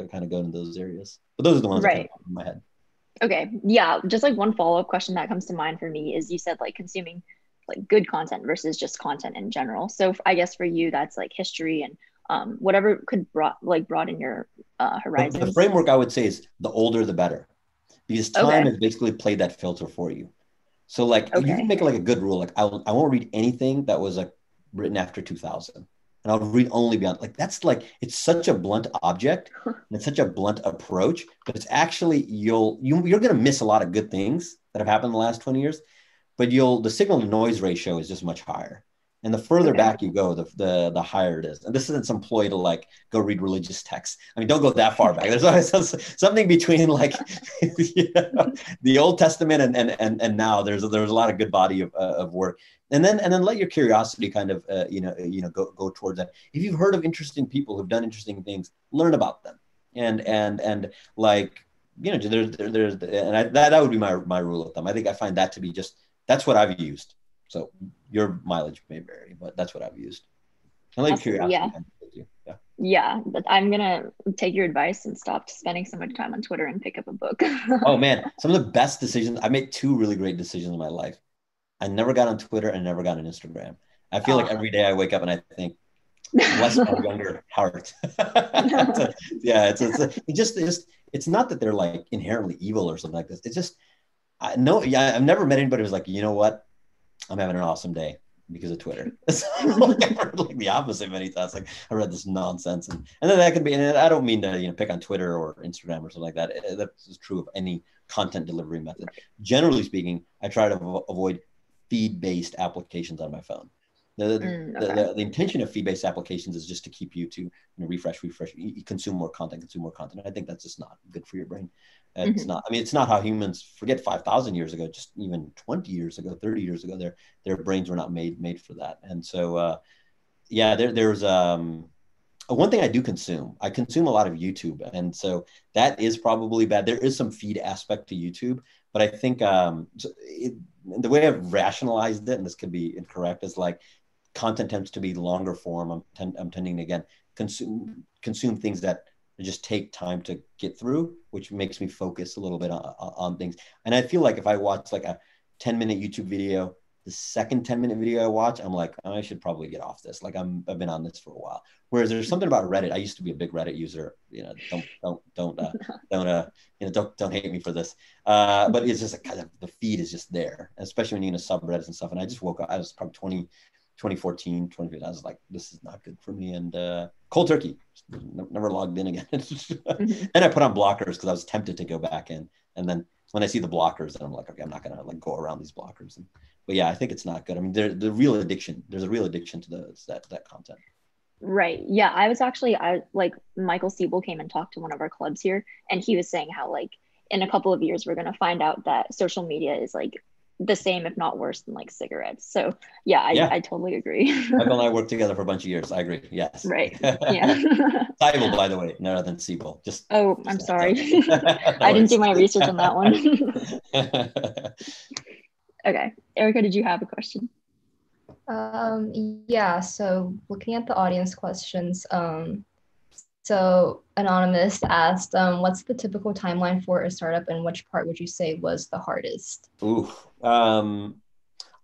kind of go into those areas. But those are the ones that kind of pop in my head. Okay. Yeah. Just like one follow-up question that comes to mind for me is you said like consuming like good content versus just content in general. So I guess for you, that's like history and whatever could broaden your horizons. The framework I would say is the older, the better, because time has basically played that filter for you. So like you can make like a good rule. Like I won't read anything that was like written after 2000. And I'll read only beyond. Like that's like, it's such a blunt object and it's such a blunt approach, but it's actually, you're going to miss a lot of good things that have happened in the last 20 years, but the signal to noise ratio is just much higher. And the further back you go, the higher it is. And this isn't some ploy to like go read religious texts. I mean, don't go that far back. There's always something between like the Old Testament and now. There's a lot of good body of work. And then let your curiosity kind of go towards that. If you've heard of interesting people who've done interesting things, learn about them. And like that would be my rule of thumb. I think I find that to be that's what I've used. So your mileage may vary, but that's what I've used. I like curiosity. Yeah, but I'm gonna take your advice and stop spending so much time on Twitter and pick up a book. Oh man, some of the best decisions. I made 2 really great decisions in my life. I never got on Twitter and never got on Instagram. I feel like every day I wake up and I think, bless my younger heart. It's not that they're like inherently evil or something like this. It's just, I've never met anybody who's like, you know what? I'm having an awesome day because of Twitter. I've heard like the opposite many times. Like I read this nonsense, and then that could be. And I don't mean to pick on Twitter or Instagram or something like that. That's true of any content delivery method. Generally speaking, I try to avoid feed-based applications on my phone. The intention of feed-based applications is just to keep you to refresh, consume more content. I think that's just not good for your brain. It's not. I mean, it's not how humans, forget 5,000 years ago, just even 20 years ago, 30 years ago, their brains were not made for that. And so, there's one thing I do consume. I consume a lot of YouTube, and so that is probably bad. There is some feed aspect to YouTube, but I think the way I've rationalized it, and this could be incorrect, is like content tends to be longer form. I'm tending to again consume things that just take time to get through, which makes me focus a little bit on things. And I feel like if I watch like a 10-minute YouTube video, the second 10-minute video I watch, I'm like, I should probably get off this. Like I've been on this for a while. Whereas there's something about Reddit. I used to be a big Reddit user. Don't hate me for this. But it's just kind of, the feed is just there, especially when you're in a subreddits and stuff. And I just woke up, I was probably 2014, 2015. I was like, this is not good for me. And cold turkey, never logged in again. And I put on blockers because I was tempted to go back in. And then when I see the blockers, then I'm like, okay, I'm not gonna like go around these blockers. But yeah, I think it's not good. I mean, there's a real addiction to that content. Right. Yeah. I like Michael Siebel came and talked to one of our clubs here, and he was saying how like in a couple of years, we're going to find out that social media is like the same, if not worse than like cigarettes. So yeah, I totally agree. Michael and I worked together for a bunch of years. I agree. Yes. Right. Yeah. Siebel, by the way, rather than Siebel. I'm sorry. I didn't do my research on that one. Okay. Erica, did you have a question? Yeah, so looking at the audience questions, so Anonymous asked, what's the typical timeline for a startup and which part would you say was the hardest? Ooh,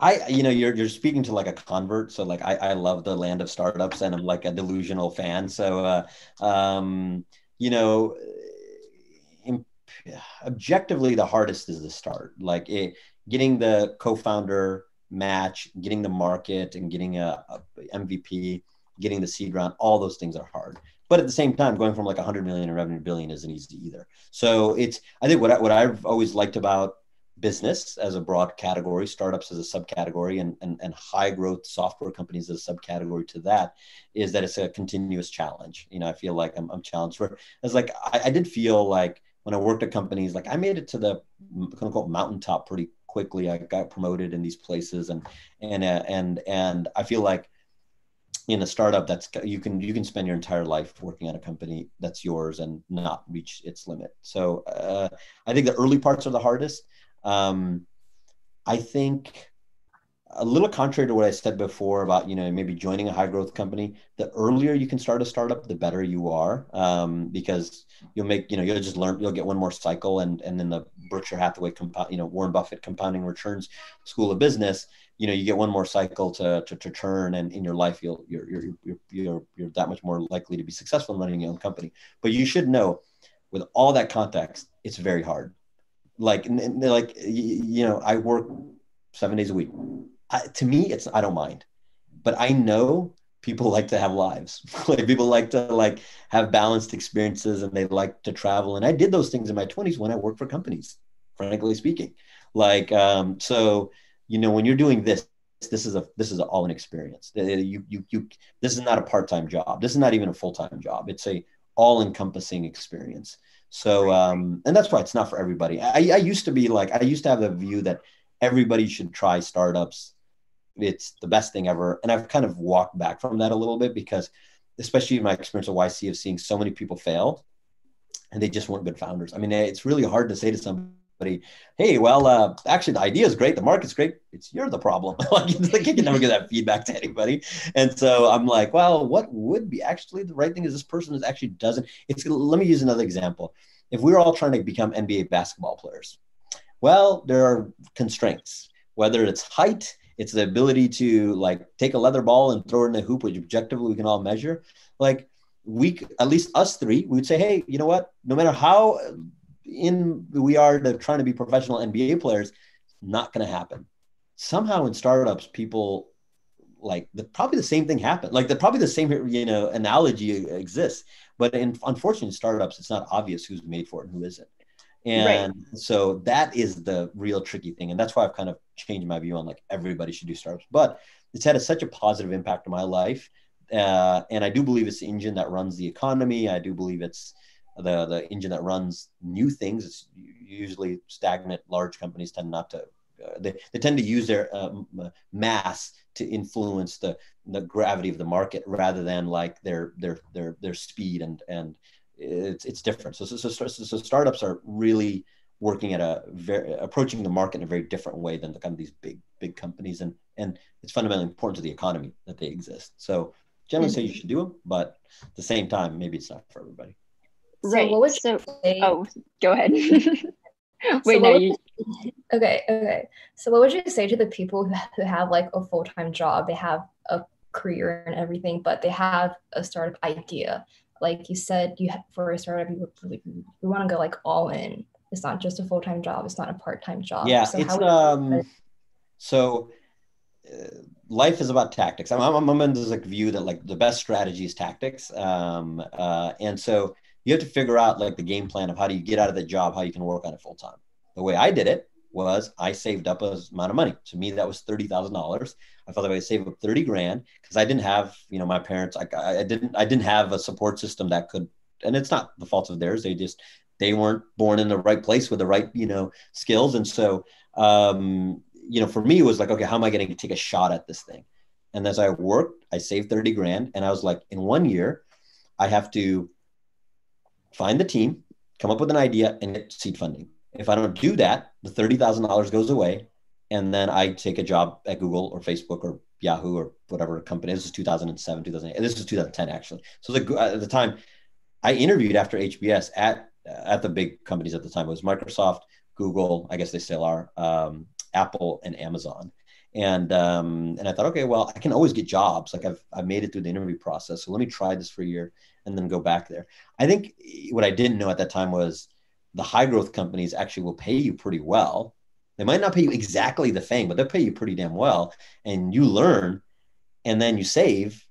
you're speaking to like a convert. So like, I love the land of startups and I'm like a delusional fan. So, objectively, the hardest is the start, like getting the co-founder match, getting the market and getting a MVP, getting the seed round, all those things are hard. But at the same time, going from like 100 million in revenue to billion isn't easy either. So I think what I've always liked about business as a broad category, startups as a subcategory, and high growth software companies as a subcategory to that, is that it's a continuous challenge. I feel like I'm challenged. It's like I did feel like when I worked at companies, like I made it to the quote unquote mountaintop pretty quickly. I got promoted in these places, and I feel like in a startup you can spend your entire life working at a company that's yours and not reach its limit. So I think the early parts are the hardest. I think a little contrary to what I said before about, maybe joining a high growth company, the earlier you can start a startup, the better you are, because you'll make, you'll just learn, you'll get one more cycle. And in the Berkshire Hathaway Warren Buffett compounding returns school of business, you get one more cycle to turn, and in your life, you're that much more likely to be successful in running your own company. But you should know, with all that context, it's very hard. I work 7 days a week. To me, I don't mind, but I know people like to have lives. Like people like to have balanced experiences, and they like to travel. And I did those things in my 20s when I worked for companies, frankly speaking. So when you're doing this is all an experience. This is not a part-time job. This is not even a full-time job. It's a all-encompassing experience. So, and that's why it's not for everybody. I used to have the view that everybody should try startups. It's the best thing ever. And I've kind of walked back from that a little bit, because especially in my experience at YC of seeing so many people fail and they just weren't good founders. I mean, it's really hard to say to somebody, hey, well, actually the idea is great. The market's great. You're the problem. You can never get that feedback to anybody. And so I'm like, well, what would be actually the right thing is this person is actually doesn't. Let me use another example. If we were all trying to become NBA basketball players, well, there are constraints, whether it's height, it's the ability to take a leather ball and throw it in the hoop, which objectively we can all measure. At least us three, we would say, hey, you know what? No matter how in we are to trying to be professional NBA players, not going to happen. Somehow in startups, people probably the same thing happened. Probably the same, analogy exists, but unfortunately in startups, it's not obvious who's made for it and who isn't. And so that is the real tricky thing. And that's why I've kind of changed my view on everybody should do startups, but it's had such a positive impact on my life. And I do believe it's the engine that runs the economy. I do believe it's the engine that runs new things. It's usually stagnant. Large companies tend not to, they tend to use their mass to influence the gravity of the market rather than their speed and it's different. So startups are really working at approaching the market in a very different way than kind of these big companies, and it's fundamentally important to the economy that they exist. So generally say you should do them, but at the same time, maybe it's not for everybody. Right. So what would you say? Oh, go ahead. Wait, no, Okay. So what would you say to the people who have like a full-time job, they have a career and everything, but they have a startup idea? Like you said, for a startup, you want to go like all in. It's not just a full-time job. It's not a part-time job. Yeah, So it's how would so life is about tactics. I'm in this like view that like the best strategy is tactics. And so you have to figure out like the game plan of how do you get out of the job, how you can work on it full time. The way I did it was I saved up a amount of money. To me, that was $30,000. I felt like I could save up 30 grand because I didn't have, my parents. I didn't have a support system that could. And it's not the fault of theirs. They weren't born in the right place with the right skills. And so for me, it was like, okay, how am I going to take a shot at this thing? And as I worked, I saved 30 grand. And I was like, in 1 year, I have to find the team, come up with an idea, and get seed funding. If I don't do that, the $30,000 goes away. And then I take a job at Google or Facebook or Yahoo or whatever company. This is 2007, 2008. This is 2010, actually. So at the time, I interviewed after HBS at the big companies at the time. It was Microsoft, Google, I guess they still are, Apple, and Amazon. And I thought, okay, well, I can always get jobs. Like I've made it through the interview process. So let me try this for a year and then go back there. I think what I didn't know at that time was the high growth companies actually will pay you pretty well. They might not pay you exactly the thing, but they'll pay you pretty damn well. And you learn and then you save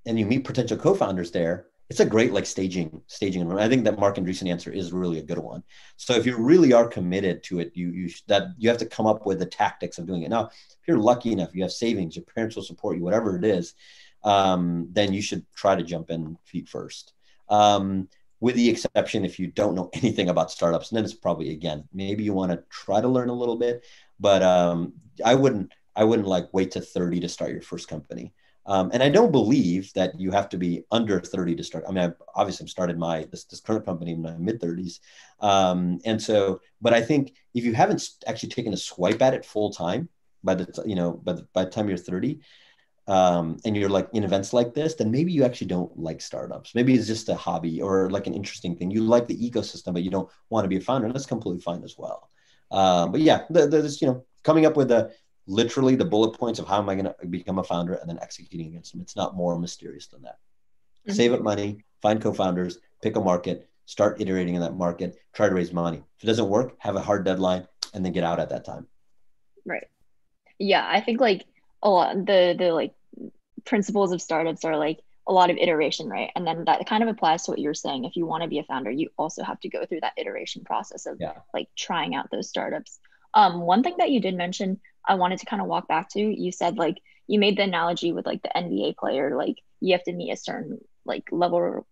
and you meet potential co-founders there. It's a great like staging. I think that Mark Andreessen answer is really a good one. So if you really are committed to it, you have to come up with the tactics of doing it. Now, if you're lucky enough, you have savings, your parents will support you, whatever it is, then you should try to jump in feet first. With the exception if you don't know anything about startups, and then it's probably again maybe you want to try to learn a little bit, but I wouldn't like wait to 30 to start your first company. And I don't believe that you have to be under 30 to start. I mean, I've started this current company in my mid 30s. But I think if you haven't actually taken a swipe at it full time by the time you're 30, and you're like in events like this, then maybe you actually don't like startups. Maybe it's just a hobby or like an interesting thing. You like the ecosystem, but you don't want to be a founder. And that's completely fine as well. But yeah, there's, coming up with literally the bullet points of how am I going to become a founder and then executing against them. It's not more mysterious than that. Mm-hmm. Save up money, find co-founders, pick a market, start iterating in that market, try to raise money. If it doesn't work, have a hard deadline and then get out at that time. Right. Yeah. I think like a lot, the like principles of startups are like a lot of iteration, right? And then that kind of applies to what you're saying. If you want to be a founder, you also have to go through that iteration process of like trying out those startups. One thing that you did mention, I wanted to kind of walk back to, you said like you made the analogy with like the NBA player, like you have to meet a certain like level,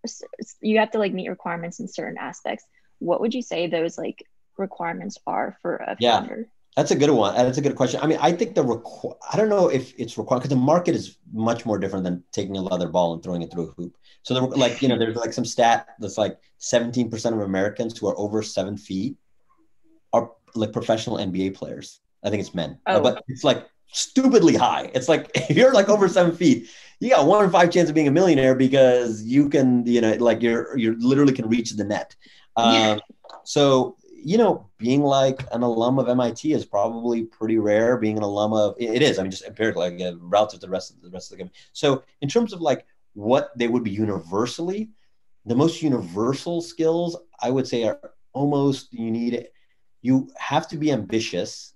you have to like meet requirements in certain aspects. What would you say those like requirements are for a founder? That's a good one. That's a good question. I mean, I think I don't know if it's required because the market is much more different than taking a leather ball and throwing it through a hoop. So there's like some stat that's like 17% of Americans who are over 7 feet are like professional NBA players. I think it's men, but it's like stupidly high. It's like if you're like over 7 feet, you got 1 in 5 chance of being a millionaire because you can, like you literally can reach the net. So being like an alum of MIT is probably pretty rare. Being an alum of it is. I mean, just empirically, like, relative to the rest of the company. So in terms of like what they would be universally, the most universal skills I would say are almost you have to be ambitious.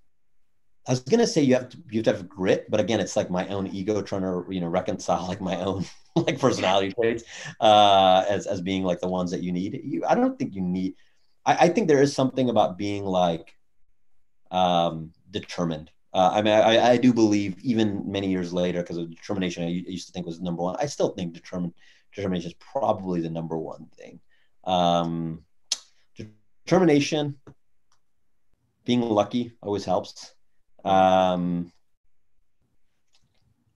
I was gonna say you have to have grit, but again, it's like my own ego trying to reconcile like my own like personality traits as being like the ones that you need. I don't think you need. I think there is something about being like determined. I mean, I do believe even many years later, because of determination, I used to think was number one. I still think determination is probably the number one thing. Determination, being lucky always helps.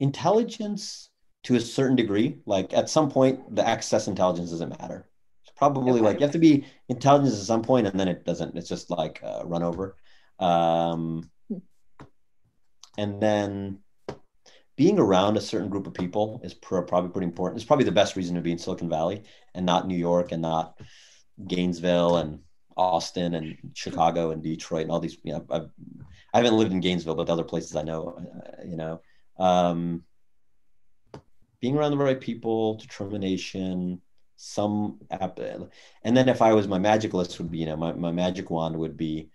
Intelligence to a certain degree, like at some point, the excess intelligence doesn't matter. Probably like you have to be intelligent at some point and then it doesn't, it's just like run over. And then being around a certain group of people is probably pretty important. It's probably the best reason to be in Silicon Valley and not New York and not Gainesville and Austin and Chicago and Detroit and all these, I haven't lived in Gainesville, but the other places I know, being around the right people, determination, and then if I was, my magic list would be, my magic wand would be,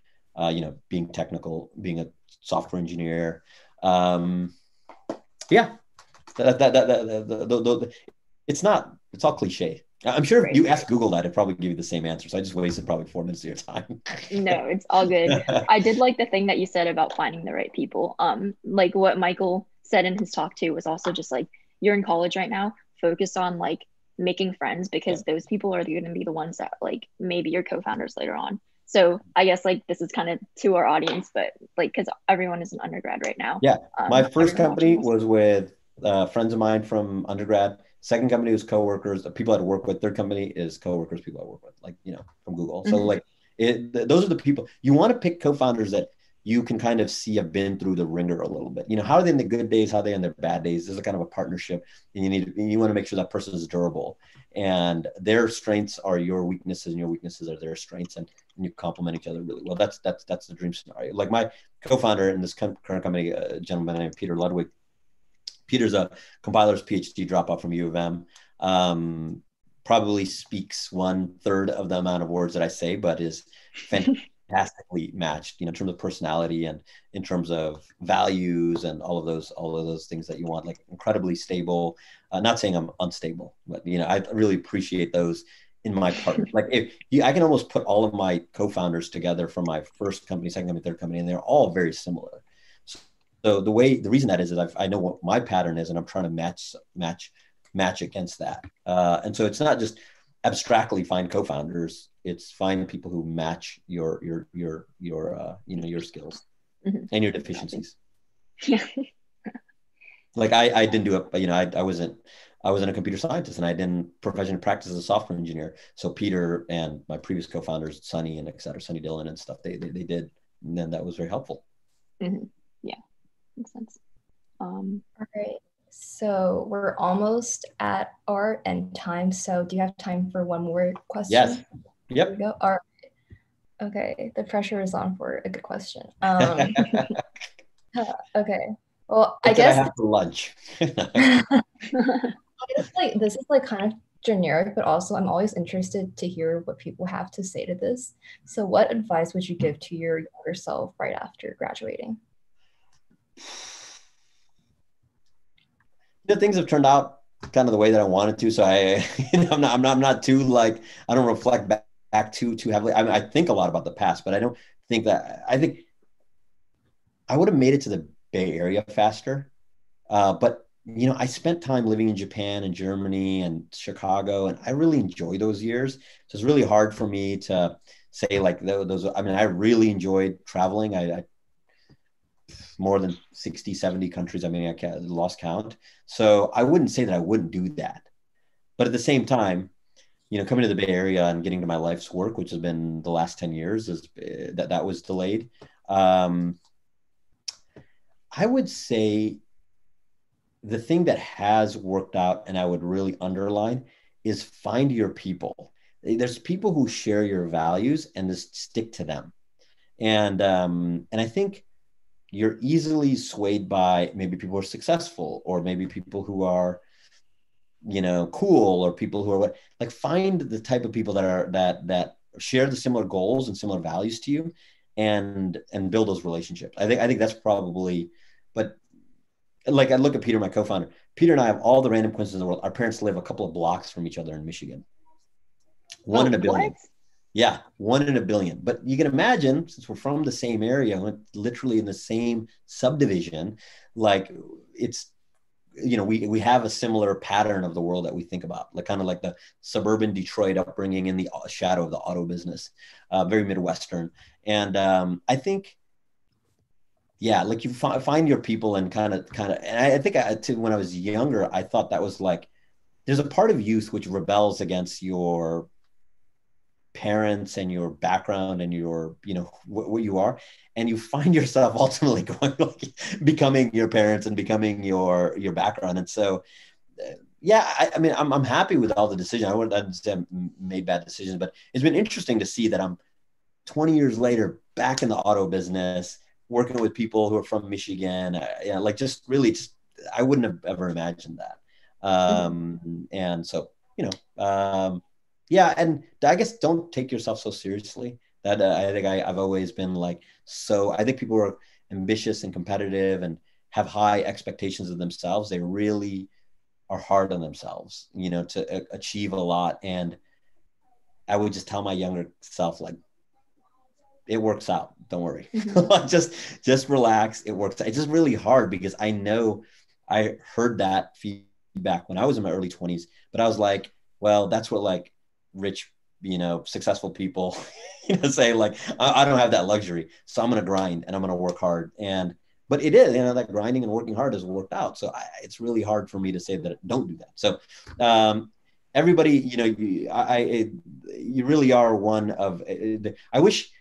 being technical, being a software engineer. Yeah, it's all cliche. I'm sure if you ask Google that, it'd probably give you the same answer. So I just wasted probably 4 minutes of your time. No, it's all good. I did like the thing that you said about finding the right people. Like what Michael said in his talk too was also just like, you're in college right now, focus on like making friends, because those people are going to be the ones that like maybe your co-founders later on. So I guess like this is kind of to our audience, but like, because everyone is an undergrad right now. Yeah. My first company was with friends of mine from undergrad. Second company was coworkers, the people I'd work with. Third company is coworkers, people I work with, like, from Google. So like those are the people you want to pick, co-founders that you can kind of see have been through the ringer a little bit. How are they in the good days? How are they in their bad days? There's a kind of a partnership, and you want to make sure that person is durable, and their strengths are your weaknesses and your weaknesses are their strengths, and you complement each other really well. That's the dream scenario. Like my co-founder in this current company, a gentleman named Peter Ludwig. Peter's a compiler's PhD dropout from U of M. Probably speaks 1/3 of the amount of words that I say, but is fantastically matched, in terms of personality and in terms of values and all of those things that you want, like incredibly stable. Not saying I'm unstable, but I really appreciate those in my partner. Like I can almost put all of my co-founders together from my first company, second company, third company, and they're all very similar. So the reason that is I know what my pattern is, and I'm trying to match against that. And so it's not just abstractly find co-founders; it's find people who match your skills and your deficiencies. Yeah. Like I didn't do it, but I wasn't a computer scientist, and I didn't professionally practice as a software engineer. So Peter and my previous co-founders, Sunny and et cetera, Sunny Dillon and stuff, they did, and then that was very helpful. Mm-hmm. Yeah. Makes sense. All right. So we're almost at our end time. So do you have time for one more question? Yes. Yep. There we go. All right. Okay. The pressure is on for a good question. Okay. Well, I guess I have to lunch. this is like kind of generic, but also I'm always interested to hear what people have to say to this. So what advice would you give to your younger self right after graduating? Things have turned out kind of the way that I wanted to. So I'm not too, like, I don't reflect back too heavily. I mean, I think a lot about the past, but I don't think that, I think I would have made it to the Bay Area faster. But I spent time living in Japan and Germany and Chicago, and I really enjoy those years. So it's really hard for me to say like those. I mean, I really enjoyed traveling. I more than 60, 70 countries. I mean, I lost count. So I wouldn't say that I wouldn't do that. But at the same time, coming to the Bay Area and getting to my life's work, which has been the last 10 years, is that was delayed. I would say the thing that has worked out, and I would really underline, is find your people. There's people who share your values and just stick to them. And I think you're easily swayed by maybe people who are successful, or maybe people who are, cool, or people who are like, find the type of people that share the similar goals and similar values to you, and build those relationships. I think that's probably, but like I look at Peter, my co-founder. Peter and I have all the random coincidences in the world. Our parents live a couple of blocks from each other in Michigan. One in a billion. What? Yeah, 1 in a billion. But you can imagine, since we're from the same area, literally in the same subdivision, like it's, we have a similar pattern of the world that we think about, like kind of like the suburban Detroit upbringing in the shadow of the auto business, very Midwestern. And I think, yeah, like you find your people and kind of, and I think when I was younger, I thought that was like, there's a part of youth which rebels against your parents and your background and your, what you are, and you find yourself ultimately going, like, becoming your parents and becoming your background. And so, yeah, I mean, I'm happy with all the decisions. I wouldn't say I made bad decisions, but it's been interesting to see that I'm 20 years later, back in the auto business, working with people who are from Michigan, like just really, I wouldn't have ever imagined that. And so, yeah, and I guess don't take yourself so seriously. That I think I've always been like, so I think people who are ambitious and competitive and have high expectations of themselves, they really are hard on themselves, to achieve a lot. And I would just tell my younger self, like, it works out. Don't worry. just relax. It works out. It's just really hard because I know I heard that feedback when I was in my early 20s, but I was like, well, that's what like rich, successful people, say, like, I don't have that luxury. So I'm going to grind and I'm going to work hard. But it is, that grinding and working hard has worked out. So it's really hard for me to say that don't do that. So everybody, you really are one of, I wish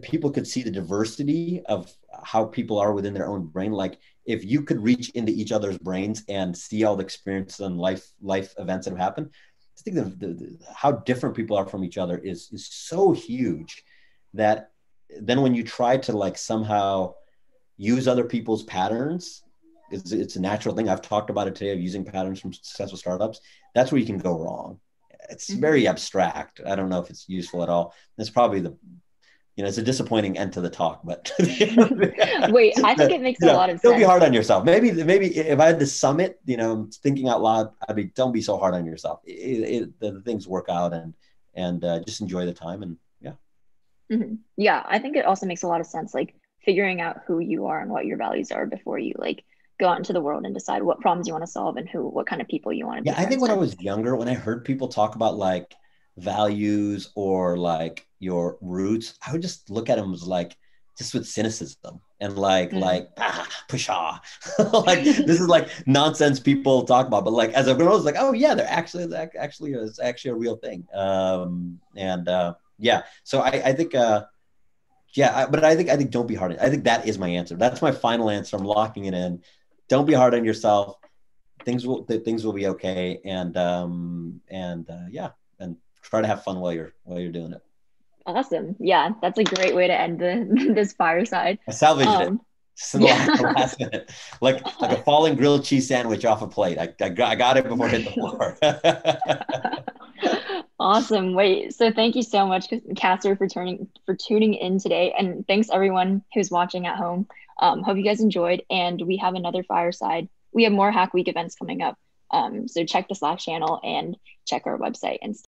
people could see the diversity of how people are within their own brain. Like if you could reach into each other's brains and see all the experiences and life events that have happened, I think how different people are from each other is so huge that then when you try to like somehow use other people's patterns, it's a natural thing. I've talked about it today of using patterns from successful startups. That's where you can go wrong. It's very abstract. I don't know if it's useful at all. It's probably it's a disappointing end to the talk, but wait, I think it makes a lot of sense. Don't be hard on yourself. Maybe if I had to sum it, thinking out loud, don't be so hard on yourself. The things work out and just enjoy the time and yeah. Yeah, I think it also makes a lot of sense, like figuring out who you are and what your values are before you like go out into the world and decide what problems you want to solve and what kind of people you want to be. Yeah, I think when I was younger, when I heard people talk about like values or like your roots, I would just look at them as like just with cynicism and like pusha. Like this is like nonsense people talk about, but like as a grown, I was like, oh yeah, it's actually a real thing. Yeah, so I think but I think don't be hard. I think that is my answer. That's my final answer. I'm locking it in. Don't be hard on yourself. Things will be okay. And yeah, and try to have fun while you're doing it. Awesome. Yeah, that's a great way to end this fireside. I salvaged it. Just in the last minute. Like a falling grilled cheese sandwich off a plate. I got it before it hit the floor. Awesome. Wait, so thank you so much, Qasar, for tuning in today. And thanks everyone who's watching at home. Hope you guys enjoyed. And we have another fireside. We have more Hack Week events coming up. So check the Slack channel and check our website and